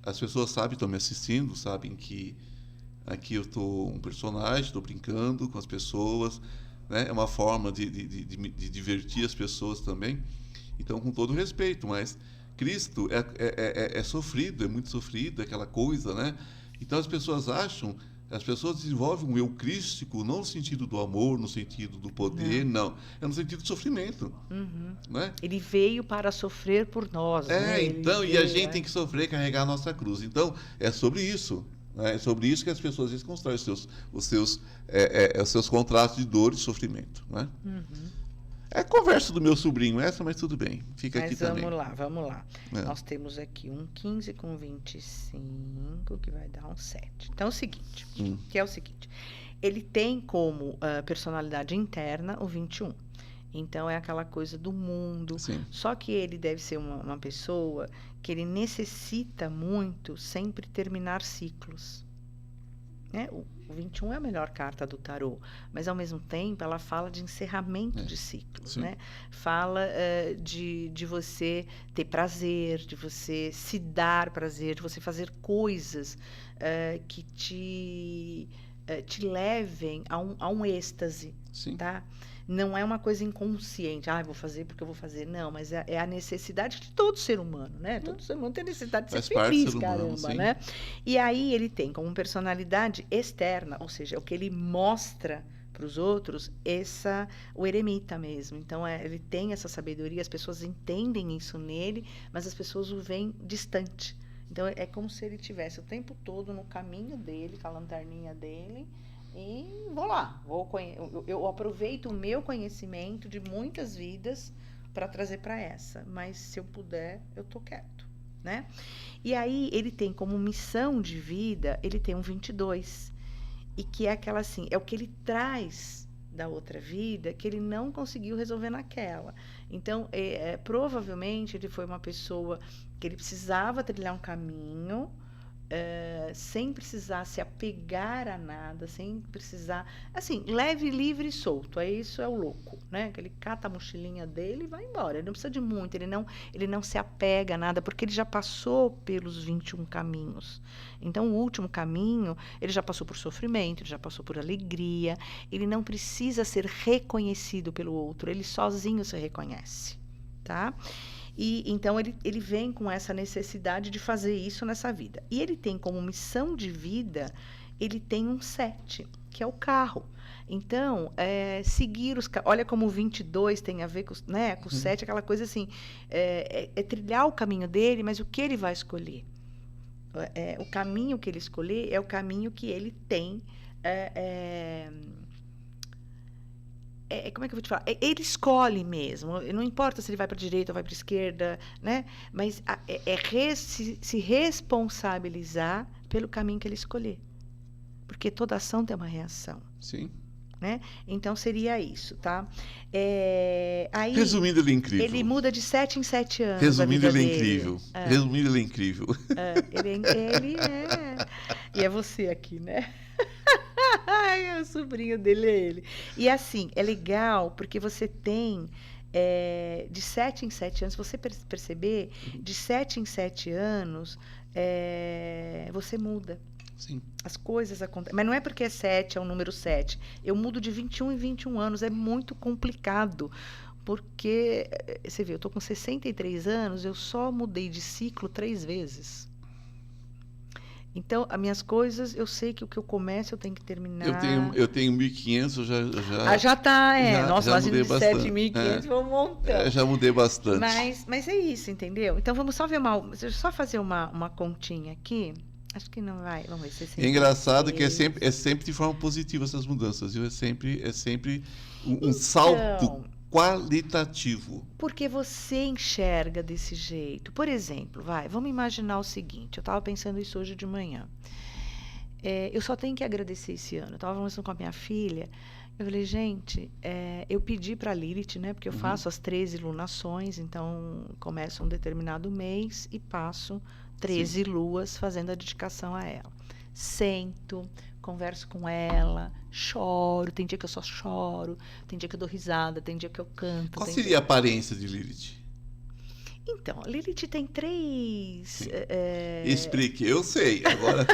As pessoas sabem, estão me assistindo, sabem que aqui eu estou um personagem, estou brincando com as pessoas, né? É uma forma de divertir as pessoas também. Então, com todo respeito, mas Cristo é sofrido, é muito sofrido, aquela coisa, né? Então as pessoas desenvolvem um eu crístico, não no sentido do amor, no sentido do poder, não. É no sentido do sofrimento. Né? Ele veio para sofrer por nós. Né? Então, e a gente tem que sofrer, carregar a nossa cruz. Então, é sobre isso. Né? É sobre isso que as pessoas às vezes constroem os seus contratos de dor e sofrimento. Né? É a conversa do meu sobrinho essa, mas tudo bem. Fica aqui também. Vamos lá. Nós temos aqui um 15 com 25, que vai dar um 7. Então, é o seguinte, ele tem como personalidade interna o 21. Então, é aquela coisa do mundo. Sim. Só que ele deve ser uma pessoa que ele necessita muito sempre terminar ciclos. Né? O 21 é a melhor carta do tarô, mas ao mesmo tempo ela fala de encerramento de ciclos, né? Fala de você ter prazer, de você se dar prazer, de você fazer coisas que te levem a um êxtase, tá? Não é uma coisa inconsciente, vou fazer porque eu vou fazer, não, mas é a necessidade de todo ser humano, né? Todo ser humano tem necessidade de ser feliz, caramba, né? E aí ele tem como personalidade externa, ou seja, o que ele mostra para os outros, o eremita mesmo. Então, ele tem essa sabedoria, as pessoas entendem isso nele, mas as pessoas o veem distante. Então, é como se ele tivesse o tempo todo no caminho dele, com a lanterninha dele, e vou lá. Eu aproveito o meu conhecimento de muitas vidas para trazer para essa, mas se eu puder, eu tô quieto, né? E aí, ele tem como missão de vida, ele tem um 22, e que é aquela assim, é o que ele traz da outra vida que ele não conseguiu resolver naquela. Então, provavelmente ele foi uma pessoa que ele precisava trilhar um caminho sem precisar se apegar a nada, sem precisar, assim, leve, livre e solto. Aí isso é o louco, né? Que ele cata a mochilinha dele e vai embora. Ele não precisa de muito, ele não se apega a nada, porque ele já passou pelos 21 caminhos. Então, o último caminho, ele já passou por sofrimento, ele já passou por alegria. Ele não precisa ser reconhecido pelo outro, ele sozinho se reconhece, tá? E então ele vem com essa necessidade de fazer isso nessa vida. E ele tem como missão de vida, ele tem um 7, que é o carro. Então, seguir os... Olha como o 22 tem a ver com, né, com o 7, aquela coisa assim, é trilhar o caminho dele, mas o que ele vai escolher? O caminho que ele escolher é o caminho que ele tem... como é que eu vou te falar? Ele escolhe mesmo, não importa se ele vai para a direita ou vai para a esquerda, né? Mas se responsabilizar pelo caminho que ele escolher. Porque toda ação tem uma reação. Sim. Né? Então seria isso, tá? Aí, resumindo, ele é incrível. Ele muda de 7 em 7 anos. Resumindo, ele é incrível. Resumindo, ele é incrível. Ele é. E é você aqui, né? Ai, o sobrinho dele é ele. E assim, é legal porque você tem de 7 em 7 anos, se você perceber, de 7 em 7 anos, você muda. Sim. As coisas acontecem. Mas não é porque 7 é o número 7. Eu mudo de 21 em 21 anos. É muito complicado. Porque, você vê, eu estou com 63 anos, eu só mudei de ciclo 3 vezes. Então, as minhas coisas, eu sei que o que eu começo eu tenho que terminar. Eu tenho 1.500, eu já está, Nossa, já mas mudei de 7.500 vou montar. Já mudei bastante. Mas é isso, entendeu? Então, vamos só ver deixa eu só fazer uma continha aqui. Acho que não vai. Vamos ver se é engraçado que é sempre de forma positiva essas mudanças, viu? É sempre um salto qualitativo. Porque você enxerga desse jeito. Por exemplo, vamos imaginar o seguinte. Eu estava pensando isso hoje de manhã. Eu só tenho que agradecer esse ano. Eu estava conversando com a minha filha. Eu falei, gente, eu pedi para a Lilith, né? Porque eu faço as 13 lunações. Então, começo um determinado mês e passo 13 luas fazendo a dedicação a ela. Sento, converso com ela, choro. Tem dia que eu só choro, tem dia que eu dou risada, tem dia que eu canto. Qual seria a aparência de Lilith? Então, a Lilith tem 3... Explique, eu sei, agora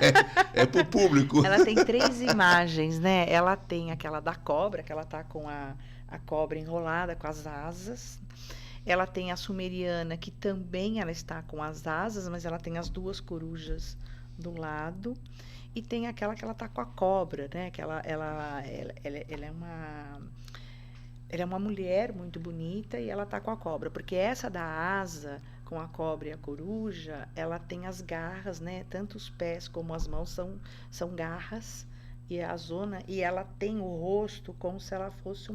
é para o público. Ela tem 3 imagens, né? Ela tem aquela da cobra, que ela tá com a cobra enrolada com as asas. Ela tem a sumeriana, que também ela está com as asas, mas ela tem as 2 corujas do lado. E tem aquela que ela está com a cobra, né? Que ela é uma mulher muito bonita e ela está com a cobra. Porque essa da asa, com a cobra e a coruja, ela tem as garras, né? Tanto os pés como as mãos são garras. E ela tem o rosto como se ela fosse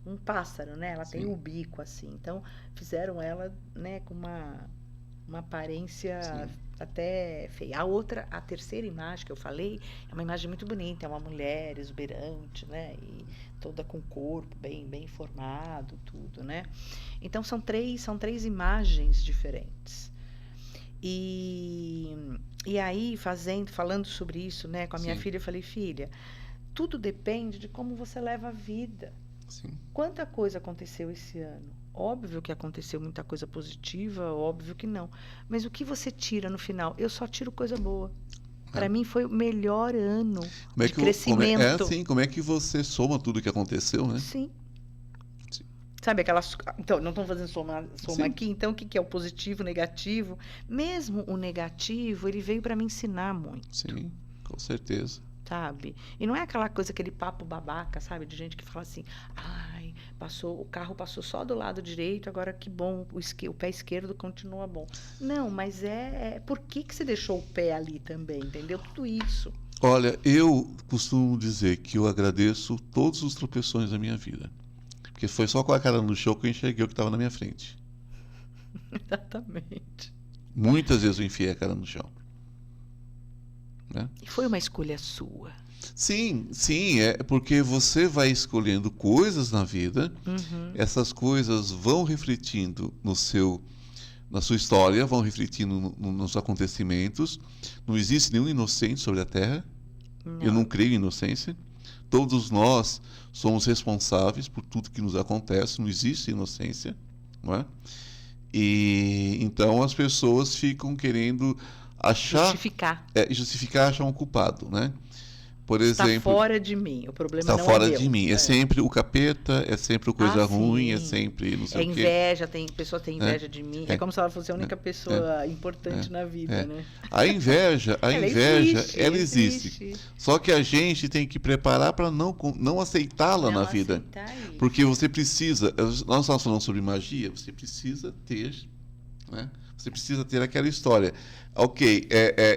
um pássaro, né? Ela Sim. tem o bico assim. Então fizeram ela, né, com uma aparência até feia. A terceira imagem que eu falei é uma imagem muito bonita, é uma mulher exuberante, né? E toda com o corpo bem formado, tudo, né? Então são três imagens diferentes. E aí, falando sobre isso, né, com a minha filha, eu falei, filha, tudo depende de como você leva a vida. Sim. Quanta coisa aconteceu esse ano? Óbvio que aconteceu muita coisa positiva, óbvio que não. Mas o que você tira no final? Eu só tiro coisa boa. Para mim foi o melhor ano de crescimento. Como é que você soma tudo que aconteceu, né? Sim. Sabe aquelas... Então, não estão fazendo soma aqui, então o que é o positivo, o negativo? Mesmo o negativo, ele veio para me ensinar muito. Sim, com certeza. Sabe? E não é aquela coisa, aquele papo babaca, sabe? De gente que fala assim, ai, o carro passou só do lado direito, agora que bom, o pé esquerdo continua bom. Não, mas por que você deixou o pé ali também, entendeu? Tudo isso. Olha, eu costumo dizer que eu agradeço todos os tropeções da minha vida. Porque foi só com a cara no chão que eu enxerguei o que estava na minha frente. Exatamente. Muitas vezes eu enfiei a cara no chão. Né? E foi uma escolha sua. Sim, é porque você vai escolhendo coisas na vida, essas coisas vão refletindo na sua história, vão refletir nos acontecimentos. Não existe nenhum inocente sobre a Terra. Eu não creio em inocência. Todos nós somos responsáveis por tudo que nos acontece. Não existe inocência, não é? E então as pessoas ficam querendo achar... Justificar, achar um culpado, né? Por exemplo... Está fora de mim, o problema está não é fora meu. de mim. É sempre o capeta, é sempre coisa ruim, é sim. sempre não sei o quê. Inveja, pessoa tem inveja de mim. É como se ela fosse a única pessoa importante na vida, né? A inveja, ela existe. Só que a gente tem que preparar para não aceitá-la na vida. Porque você precisa, nós estamos falando sobre magia, você precisa ter, né? Você precisa ter aquela história. Ok,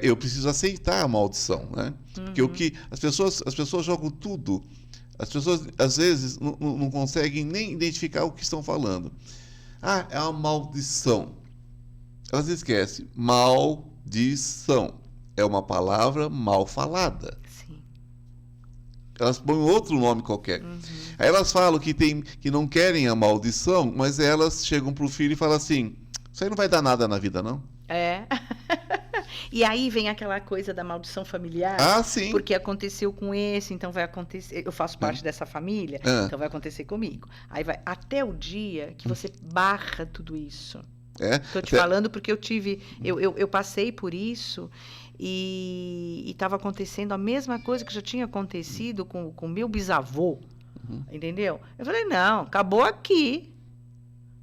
eu preciso aceitar a maldição, né? Porque o que as pessoas jogam tudo. As pessoas às vezes não conseguem nem identificar o que estão falando. Ah, é uma maldição. Elas esquecem. Maldição é uma palavra mal falada. Sim. Elas põem outro nome qualquer. Aí elas falam que não querem a maldição, mas elas chegam pro filho e falam assim: isso aí não vai dar nada na vida, não? E aí vem aquela coisa da maldição familiar. Ah, sim. Porque aconteceu com esse, então vai acontecer. Eu faço parte dessa família, então vai acontecer comigo. Aí vai até o dia que você barra tudo isso. Estou te falando porque eu passei por isso e estava acontecendo a mesma coisa que já tinha acontecido com meu bisavô. Entendeu? Eu falei, não, acabou aqui.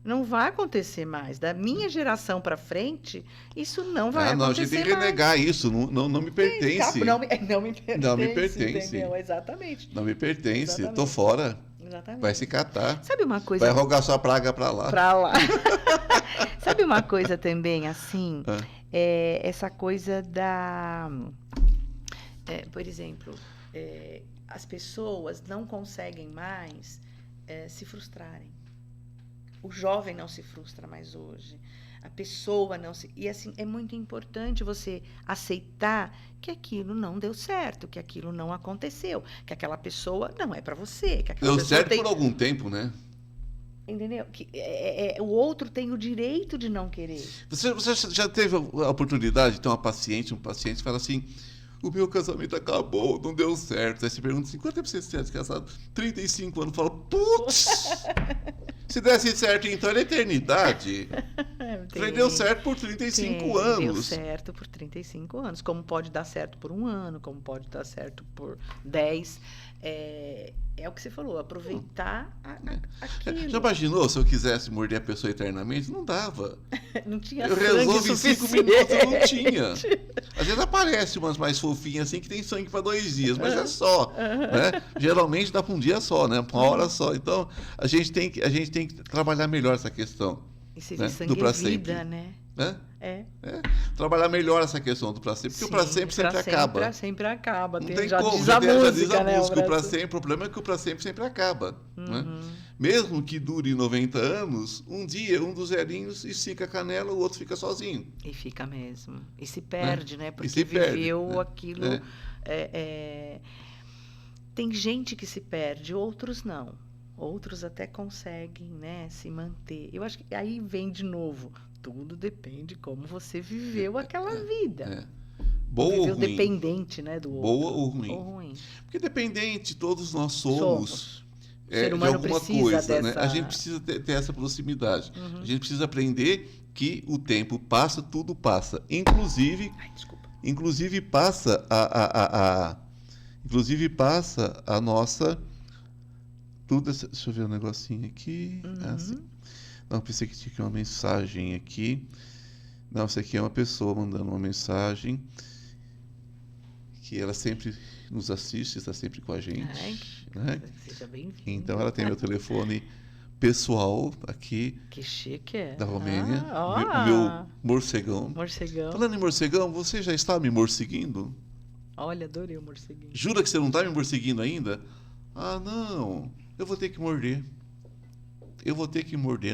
Não vai acontecer mais. Da minha geração para frente, isso não vai acontecer mais. A gente tem que renegar isso. Não me pertence. Não me pertence. Não me pertence. Entendeu? Exatamente. Não me pertence. Estou fora. Exatamente. Vai se catar. Sabe uma coisa... Vai rogar sua praga para lá. Sabe uma coisa também, assim? Essa coisa da... por exemplo, as pessoas não conseguem mais se frustrarem. O jovem não se frustra mais hoje. A pessoa não se... E assim, é muito importante você aceitar que aquilo não deu certo, que aquilo não aconteceu, que aquela pessoa não é para você. Que aquela deu certo por algum tempo, né? Entendeu? Que o outro tem o direito de não querer. Você já teve a oportunidade de ter um paciente que fala assim: o meu casamento acabou, não deu certo. Aí você pergunta assim: quanto tempo você tem de casado? 35 anos. Fala, putz! Se desse certo, então era eternidade. Deu certo por 35 anos. Deu certo por 35 anos. Como pode dar certo por 1 ano, como pode dar certo por 10. É o que você falou, aproveitar aquilo. Já imaginou se eu quisesse morder a pessoa eternamente? Não dava. Não tinha eu sangue resolvo em 5 suficiente. minutos, não tinha. Às vezes aparece umas mais fofinhas assim que tem sangue para 2 dias, mas é só. Né? Geralmente dá para um dia só, né? Para uma hora só. Então a gente tem que trabalhar melhor essa questão. E se né? sangue do pra vida, sempre. né? Trabalhar melhor essa questão do pra sempre, porque o pra sempre sempre acaba. Pra sempre acaba. Não tem tem já como, diz já a música, diz a música, né? o pra sempre, o problema é que o pra sempre sempre acaba. Né? Mesmo que dure 90 anos, um dia um dos velhinhos estica a canela, o outro fica sozinho. E fica mesmo. E se perde, né? Porque viveu aquilo. Tem gente que se perde, outros não. Outros até conseguem, né, se manter. Eu acho que aí vem de novo. Tudo depende de como você viveu aquela vida. Boa ou ruim? Dependente, né, do outro. Boa ou ruim? Porque dependente, todos nós somos. O ser humano de alguma coisa, né? A gente precisa ter essa proximidade. A gente precisa aprender que o tempo passa, tudo passa. Inclusive passa inclusive passa a nossa... deixa eu ver um negocinho aqui. Não, pensei que tinha aqui uma mensagem aqui. Não, isso aqui é uma pessoa mandando uma mensagem que ela sempre nos assiste, está sempre com a gente. Né? Seja bem-vindo. Então ela tem meu telefone pessoal aqui. Que chique. Da Romênia. O meu morcegão. Falando em morcegão, você já está me morceguindo? Olha, adorei o morceguinho. Jura que você não está me morceguindo ainda? Ah, não. Eu vou ter que morder.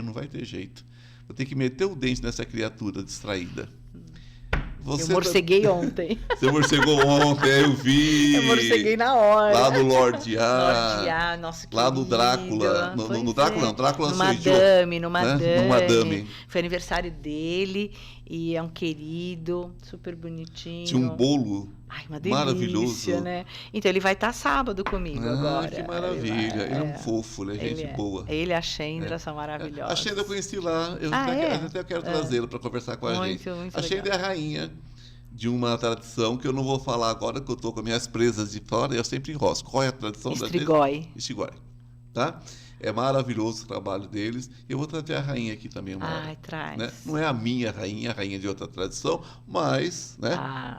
Não vai ter jeito. Vou ter que meter o dente nessa criatura distraída. Eu morceguei ontem. Você morcegou ontem, eu vi. Eu morceguei na hora. Lá do Lorde Lorde A, nosso querido. Lá do Drácula. No Drácula não, Drácula no sou Madame, eu, no né? Madame. No Madame. Foi aniversário dele e é um querido, super bonitinho. Tinha um bolo. Ai, uma delícia, maravilhoso, né? Então ele vai estar sábado comigo agora. Que maravilha. Ele é um fofo, ele é gente boa. Ele e a Shendra são maravilhosos. A Shendra eu conheci lá, eu até quero trazê-la para conversar com a gente. Muito a Shendra é a rainha de uma tradição que eu não vou falar agora, que eu estou com minhas presas de fora, eu sempre enrosco. Qual é a tradição da gente? Estrigói. Tá? É maravilhoso o trabalho deles. Eu vou trazer a rainha aqui também uma hora. Traz. Né? Não é a minha rainha, a rainha de outra tradição, mas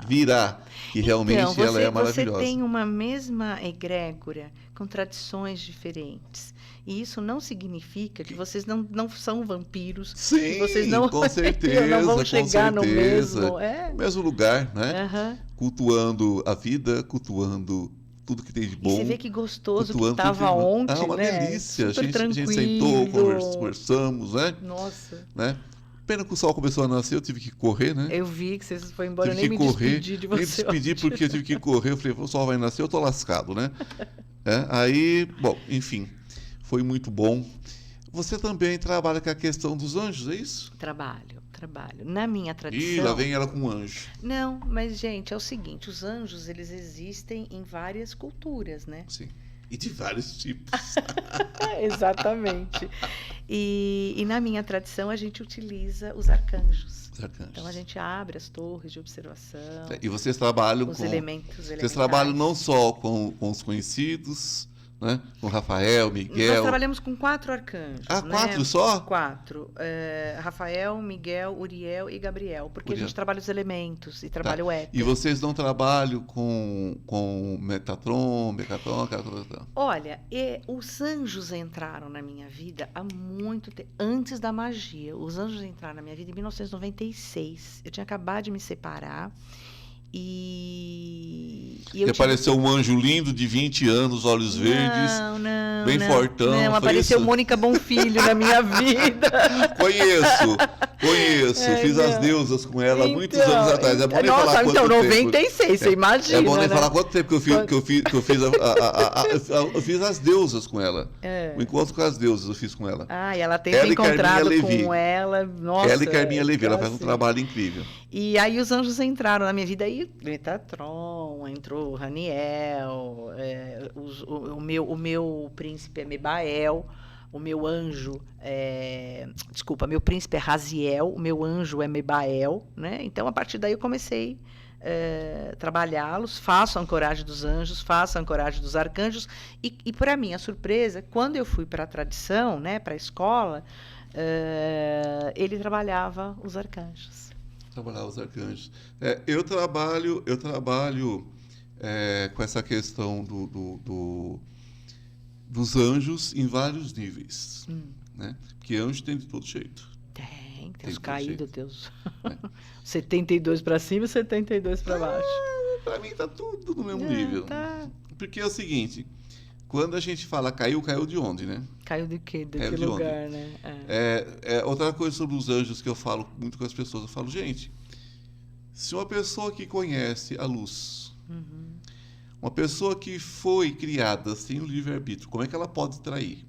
virá, que realmente então, ela é maravilhosa. Você tem uma mesma egrégora com tradições diferentes. E isso não significa que vocês não são vampiros. Sim, que vocês não, com certeza. não vão chegar no mesmo lugar, né? Cultuando a vida, cultuando tudo que tem de bom. E você vê que gostoso que estava ontem, uma né? delícia. Super A gente sentou, conversamos, né? Nossa. Né? Pena que o sol começou a nascer, eu tive que correr, né? Eu vi que vocês foram embora, eu nem me despedi de você. Me despedi porque eu tive que correr, eu falei, o sol vai nascer, eu tô lascado, né? Aí, bom, enfim, foi muito bom. Você também trabalha com a questão dos anjos, é isso? Trabalho. Na minha tradição... Ih, lá vem ela com um anjo. Não, mas, gente, é o seguinte, os anjos, eles existem em várias culturas, né? Sim, e de vários tipos. Exatamente. E na minha tradição, a gente utiliza os arcanjos. Então, a gente abre as torres de observação. E vocês trabalham os elementos Vocês trabalham não só com os conhecidos... Né? Com Rafael, Miguel... Nós trabalhamos com 4 arcanjos. 4 só? 4. Rafael, Miguel, Uriel e Gabriel. Porque a gente trabalha os elementos e trabalha o éter. E vocês não trabalham com Metatron? Olha, os anjos entraram na minha vida há muito tempo. Antes da magia. Os anjos entraram na minha vida em 1996. Eu tinha acabado de me separar. E apareceu um anjo lindo de 20 anos, olhos verdes, bem fortão. Não, apareceu Mônica Bonfilho na minha vida. Conheço. Fiz as deusas com ela muitos anos atrás. É bom nem falar quanto tempo. 96, você imagina. É bom nem falar quanto tempo que eu fiz as deusas com ela. O encontro com as deusas eu fiz com ela. E ela tem se encontrado com ela. Nossa, ela e Carminha Levi, ela faz um trabalho incrível. E aí os anjos entraram na minha vida, aí Metatron, entrou Raniel, o meu príncipe é Mebael, o meu anjo meu príncipe é Raziel, o meu anjo é Mebael, né? Então a partir daí eu comecei trabalhá-los, faço a ancoragem dos anjos, faço a ancoragem dos arcanjos, e para mim a surpresa, quando eu fui para a tradição, né, para a escola, ele trabalhava os arcanjos. Trabalhar os arcanjos. Eu trabalho com essa questão dos anjos em vários níveis. Né? Porque anjo tem de todo jeito. Tem os caídos, Deus. 72 para cima e 72 para baixo. Para mim tá tudo no mesmo nível. Tá. Porque é o seguinte, quando a gente fala caiu de onde, né? Caiu de quê? De que lugar, onde? Né? Outra coisa sobre os anjos que eu falo muito com as pessoas, eu falo, gente, se uma pessoa que conhece a luz, uma pessoa que foi criada sem o livre-arbítrio, como é que ela pode trair?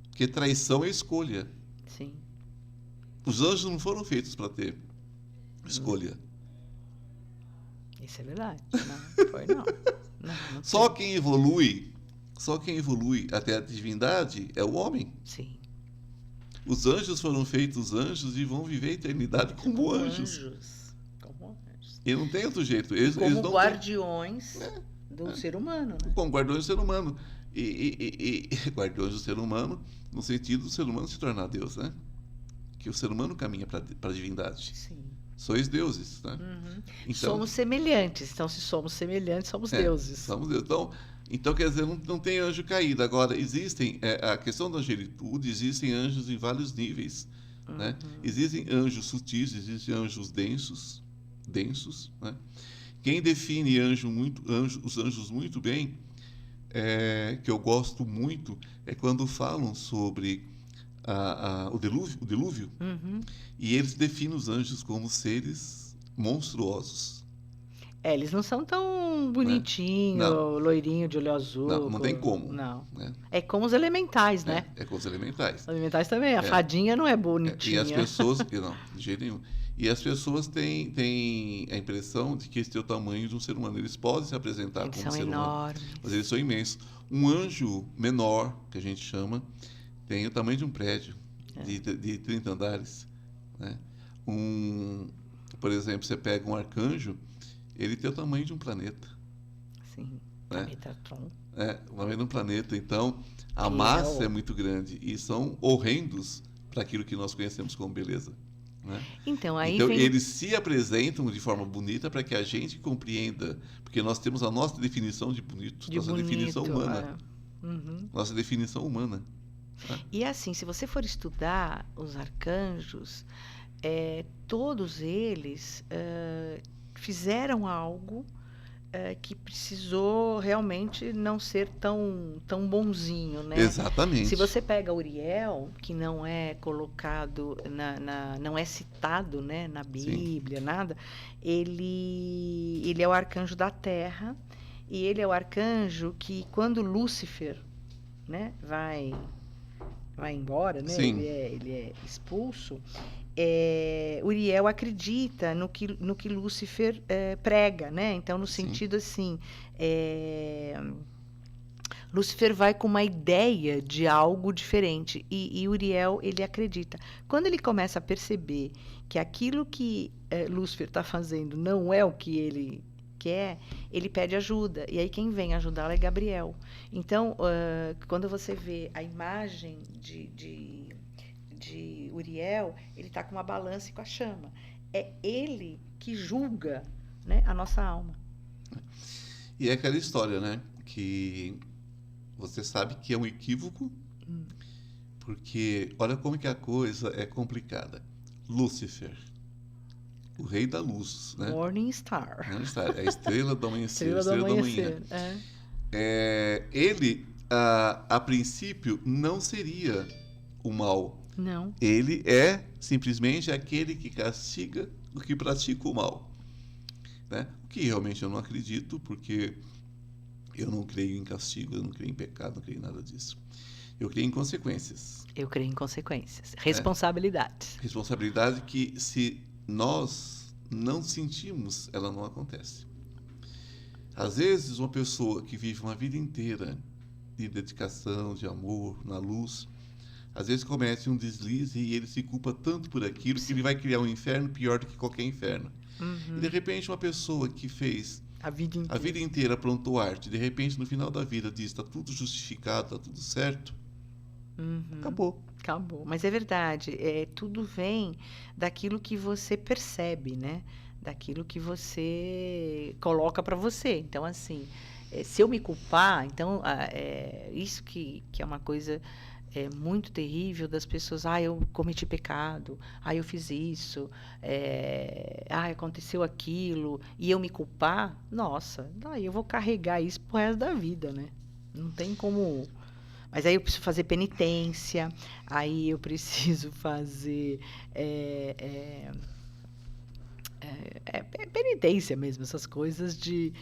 Porque traição é escolha. Sim. Os anjos não foram feitos para ter escolha. Isso é verdade. Não foi, não. Não Só quem evolui até a divindade é o homem. Sim. Os anjos foram feitos anjos e vão viver a eternidade como anjos. Como anjos. E não tem outro jeito. Como guardiões do ser humano. Né? Como guardiões do ser humano. E guardiões do ser humano, no sentido do ser humano se tornar Deus, né? Que o ser humano caminha para a divindade. Sim. Sois deuses, né? Então, somos semelhantes. Então, se somos semelhantes, somos deuses. Somos deuses. Então, quer dizer, não tem anjo caído. Agora, existem, a questão da angelitude, existem anjos em vários níveis. Né? Existem anjos sutis, existem anjos densos. Né? Quem define os anjos muito bem, que eu gosto muito, é quando falam sobre o dilúvio, e eles definem os anjos como seres monstruosos. Eles não são tão bonitinho, Não. loirinho de olho azul. Não tem como. Não. Né? É como os elementais, né? É com os elementais. Os elementais também. A fadinha não é E bonitinha. as pessoas... Não, de jeito nenhum. E as pessoas têm a impressão de que esse é o tamanho de um ser humano. Eles podem se apresentar Eles como são ser enormes. humano, mas eles são imensos. Um anjo menor, que a gente chama, tem o tamanho de um prédio de 30 andares. Né? Por exemplo, você pega um arcanjo, ele tem o tamanho de um planeta. Sim, né? Metatron. O tamanho de um planeta. Então, a massa é muito grande e são horrendos para aquilo que nós conhecemos como beleza. Né? Então, Eles se apresentam de forma bonita para que a gente compreenda, porque nós temos a nossa definição de bonito, definição humana. Nossa definição humana. Né? E assim, se você for estudar os arcanjos, todos eles fizeram algo que precisou realmente não ser tão bonzinho, né? Exatamente. Se você pega Uriel, que não é colocado, não é citado, né, na Bíblia, nada, ele é o arcanjo da terra, e ele é o arcanjo que, quando Lúcifer, né, vai embora, né? Ele é expulso. Uriel acredita no que Lúcifer prega, né? Então, no sentido assim, Lúcifer vai com uma ideia de algo diferente e Uriel, ele acredita. Quando ele começa a perceber que aquilo que Lúcifer está fazendo não é o que ele quer, ele pede ajuda. E aí quem vem ajudá-lo é Gabriel. Então, quando você vê a imagem de Uriel, ele está com uma balança e com a chama. É ele que julga, né, a nossa alma. E é aquela história, né, que você sabe que é um equívoco, porque olha como que a coisa é complicada. Lúcifer, o rei da luz, né? Morning Star. É a estrela do amanhecer, estrela da manhã. Ele, a princípio, não seria o mal. Não. Ele é simplesmente aquele que castiga o que pratica o mal. Né? O que realmente eu não acredito, porque eu não creio em castigo, eu não creio em pecado, não creio em nada disso. Eu creio em consequências. Eu creio em consequências. Responsabilidade. Responsabilidade que, se nós não sentimos, ela não acontece. Às vezes, uma pessoa que vive uma vida inteira de dedicação, de amor, na luz, às vezes comete um deslize e ele se culpa tanto por aquilo que ele vai criar um inferno pior do que qualquer inferno. E de repente uma pessoa que fez a vida inteira aprontou arte, de repente no final da vida diz, está tudo justificado, está tudo certo, acabou. Mas é verdade, tudo vem daquilo que você percebe, né? Daquilo que você coloca para você. Então, assim, se eu me culpar, então, isso que é uma coisa muito terrível das pessoas, eu cometi pecado, eu fiz isso, aconteceu aquilo, e eu me culpar, nossa, daí eu vou carregar isso pro resto da vida, né? Não tem como... Mas aí eu preciso fazer penitência, aí eu preciso fazer penitência mesmo, essas coisas de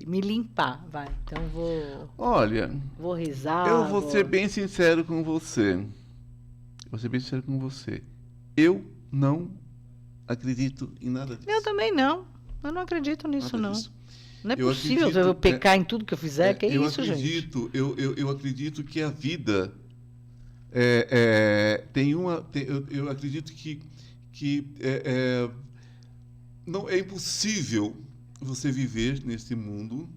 me limpar, vai. Então vou rezar. Eu vou ser bem sincero com você. Eu não acredito em nada disso. Eu também não. Eu não acredito nisso, não. Disso. Não é possível eu pecar em tudo que eu fizer. Que é isso, acredito, gente? Eu acredito que a vida tem uma... eu acredito que não é impossível você viver nesse mundo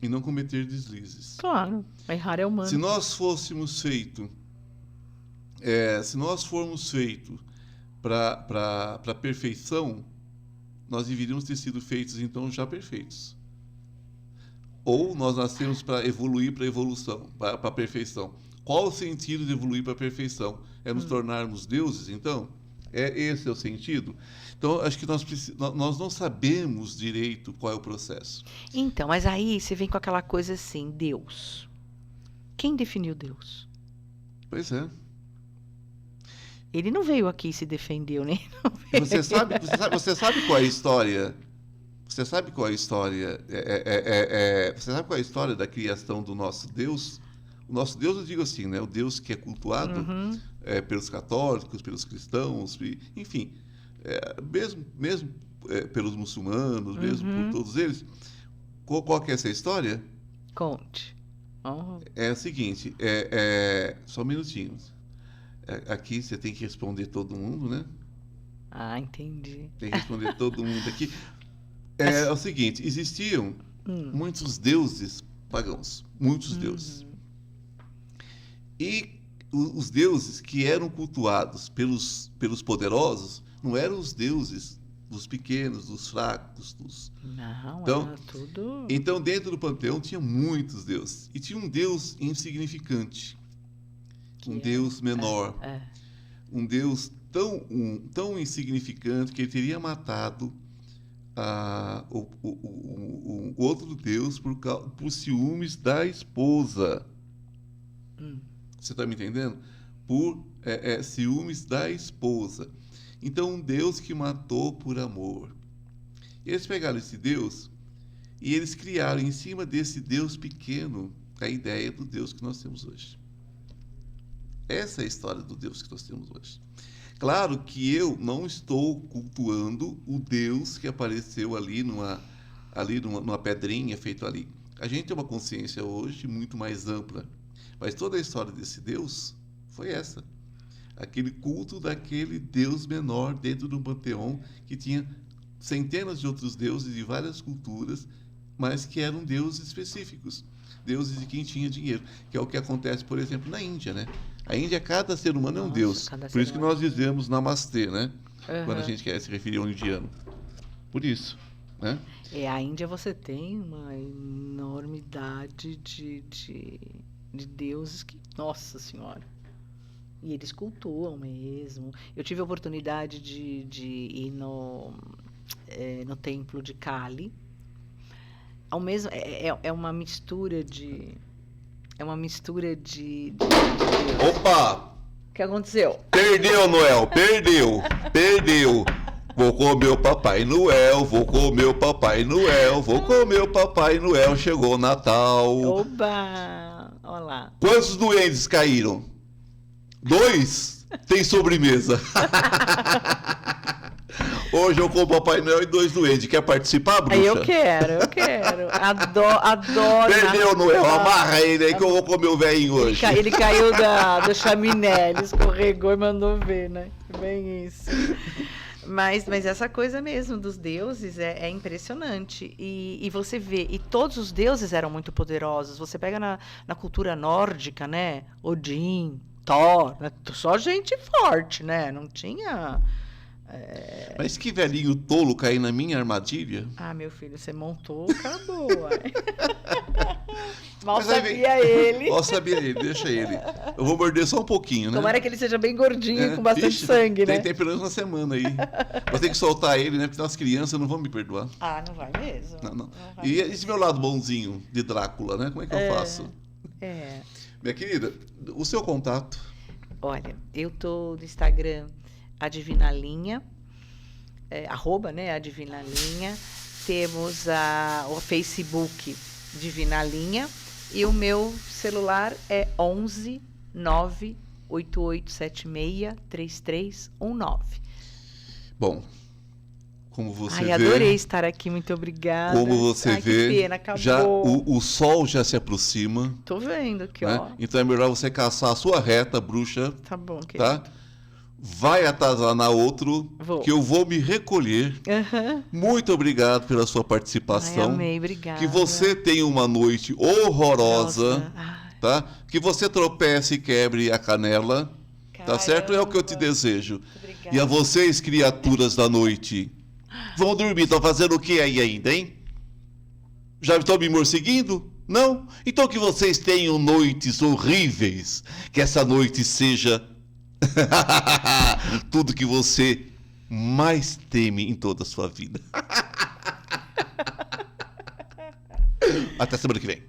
e não cometer deslizes. Claro, errar é humano. Se nós formos feitos para perfeição, nós deveríamos ter sido feitos então já perfeitos. Ou nós nascemos para evoluir para a evolução, para a perfeição. Qual o sentido de evoluir para a perfeição? É nos tornarmos deuses, então? Esse é o sentido? Então, acho que nós não sabemos direito qual é o processo. Então, mas aí você vem com aquela coisa assim, Deus. Quem definiu Deus? Pois é. Ele não veio aqui e se defendeu, nem não veio. Você sabe qual é a história? Você sabe qual é a história? Você sabe qual é a história da criação do nosso Deus? O nosso Deus, eu digo assim, né? O Deus que é cultuado pelos católicos, pelos cristãos, enfim, mesmo pelos muçulmanos, mesmo por todos eles. Qual que é essa história? Conte. Oh. É o seguinte, só um minutinho. Aqui você tem que responder todo mundo, né? Ah, entendi. Tem que responder todo mundo aqui. É o seguinte, existiam muitos deuses pagãos, muitos deuses. E os deuses que eram cultuados pelos poderosos não eram os deuses dos pequenos, dos fracos, Não, então, era tudo... Então, dentro do panteão tinha muitos deuses. E tinha um deus insignificante, um deus menor, um deus tão insignificante que ele teria matado o outro deus por ciúmes da esposa. Você está me entendendo? Por ciúmes da esposa. Então, um Deus que matou por amor. Eles pegaram esse Deus e eles criaram em cima desse Deus pequeno a ideia do Deus que nós temos hoje. Essa é a história do Deus que nós temos hoje. Claro que eu não estou cultuando o Deus que apareceu ali numa pedrinha feita ali. A gente tem uma consciência hoje muito mais ampla. Mas toda a história desse Deus foi essa. Aquele culto daquele Deus menor dentro de um panteão que tinha centenas de outros deuses de várias culturas, mas que eram deuses específicos. Deuses de quem tinha dinheiro. Que é o que acontece, por exemplo, na Índia, né? A Índia, cada ser humano é um deus. Por isso que nós dizemos namastê, né? Quando a gente quer se referir a um indiano. Por isso, né? A Índia você tem uma enormidade de deuses que... Nossa Senhora! E eles cultuam mesmo. Eu tive a oportunidade de ir no templo de Kali. Ao mesmo, é uma mistura de... É uma mistura de Opa! O que aconteceu? Perdeu, Noel! Perdeu! Vou comer o Papai Noel, vou comer o Papai Noel, vou comer o Papai Noel, chegou o Natal. Oba! Olha lá. Quantos duendes caíram? 2? Tem sobremesa. Hoje eu como Papai Noel e 2 duendes. Quer participar, bruxa? Eu quero. Adoro. Perdeu, Noel. Amarra ele aí que eu vou comer o velhinho hoje. Ele caiu do chaminé, ele escorregou e mandou ver, né? Bem isso. Mas essa coisa mesmo dos deuses é impressionante. E você vê, e todos os deuses eram muito poderosos. Você pega na cultura nórdica, né? Odin, Thor, né? Só gente forte, né? Não tinha... Mas que velhinho tolo cair na minha armadilha. Ah, meu filho, você montou, acabou. Mal sabia ele. Mal sabia ele, deixa ele. Eu vou morder só um pouquinho, né? Tomara que ele seja bem gordinho, com bastante sangue, né? Tem pelo menos uma semana aí. Vou ter que soltar ele, né? Porque as crianças não vão me perdoar. Ah, não vai mesmo. Não. E esse meu lado bonzinho de Drácula, né? Como é que eu faço? Minha querida, o seu contato? Olha, eu tô no Instagram Adivinalinha, @ né, Adivinalinha. Temos o Facebook Divinalinha e o meu celular é 11 98876 3319. Bom, como você vê... adorei estar aqui, muito obrigada. Como você vê, que pena, acabou. O sol já se aproxima. Tô vendo aqui, né? ó. Então é melhor você caçar a sua reta, bruxa. Tá bom, querido. Tá? Vai atazanar outro, que eu vou me recolher. Muito obrigado pela sua participação. Ai, amei, obrigada. Que você tenha uma noite horrorosa, tá? Que você tropece e quebre a canela, tá certo? É o que eu te desejo. Obrigada. E a vocês, criaturas da noite, vão dormir, estão fazendo o que aí ainda, hein? Já estão me morceguindo? Não? Então que vocês tenham noites horríveis, que essa noite seja... tudo que você mais teme em toda a sua vida. Até semana que vem.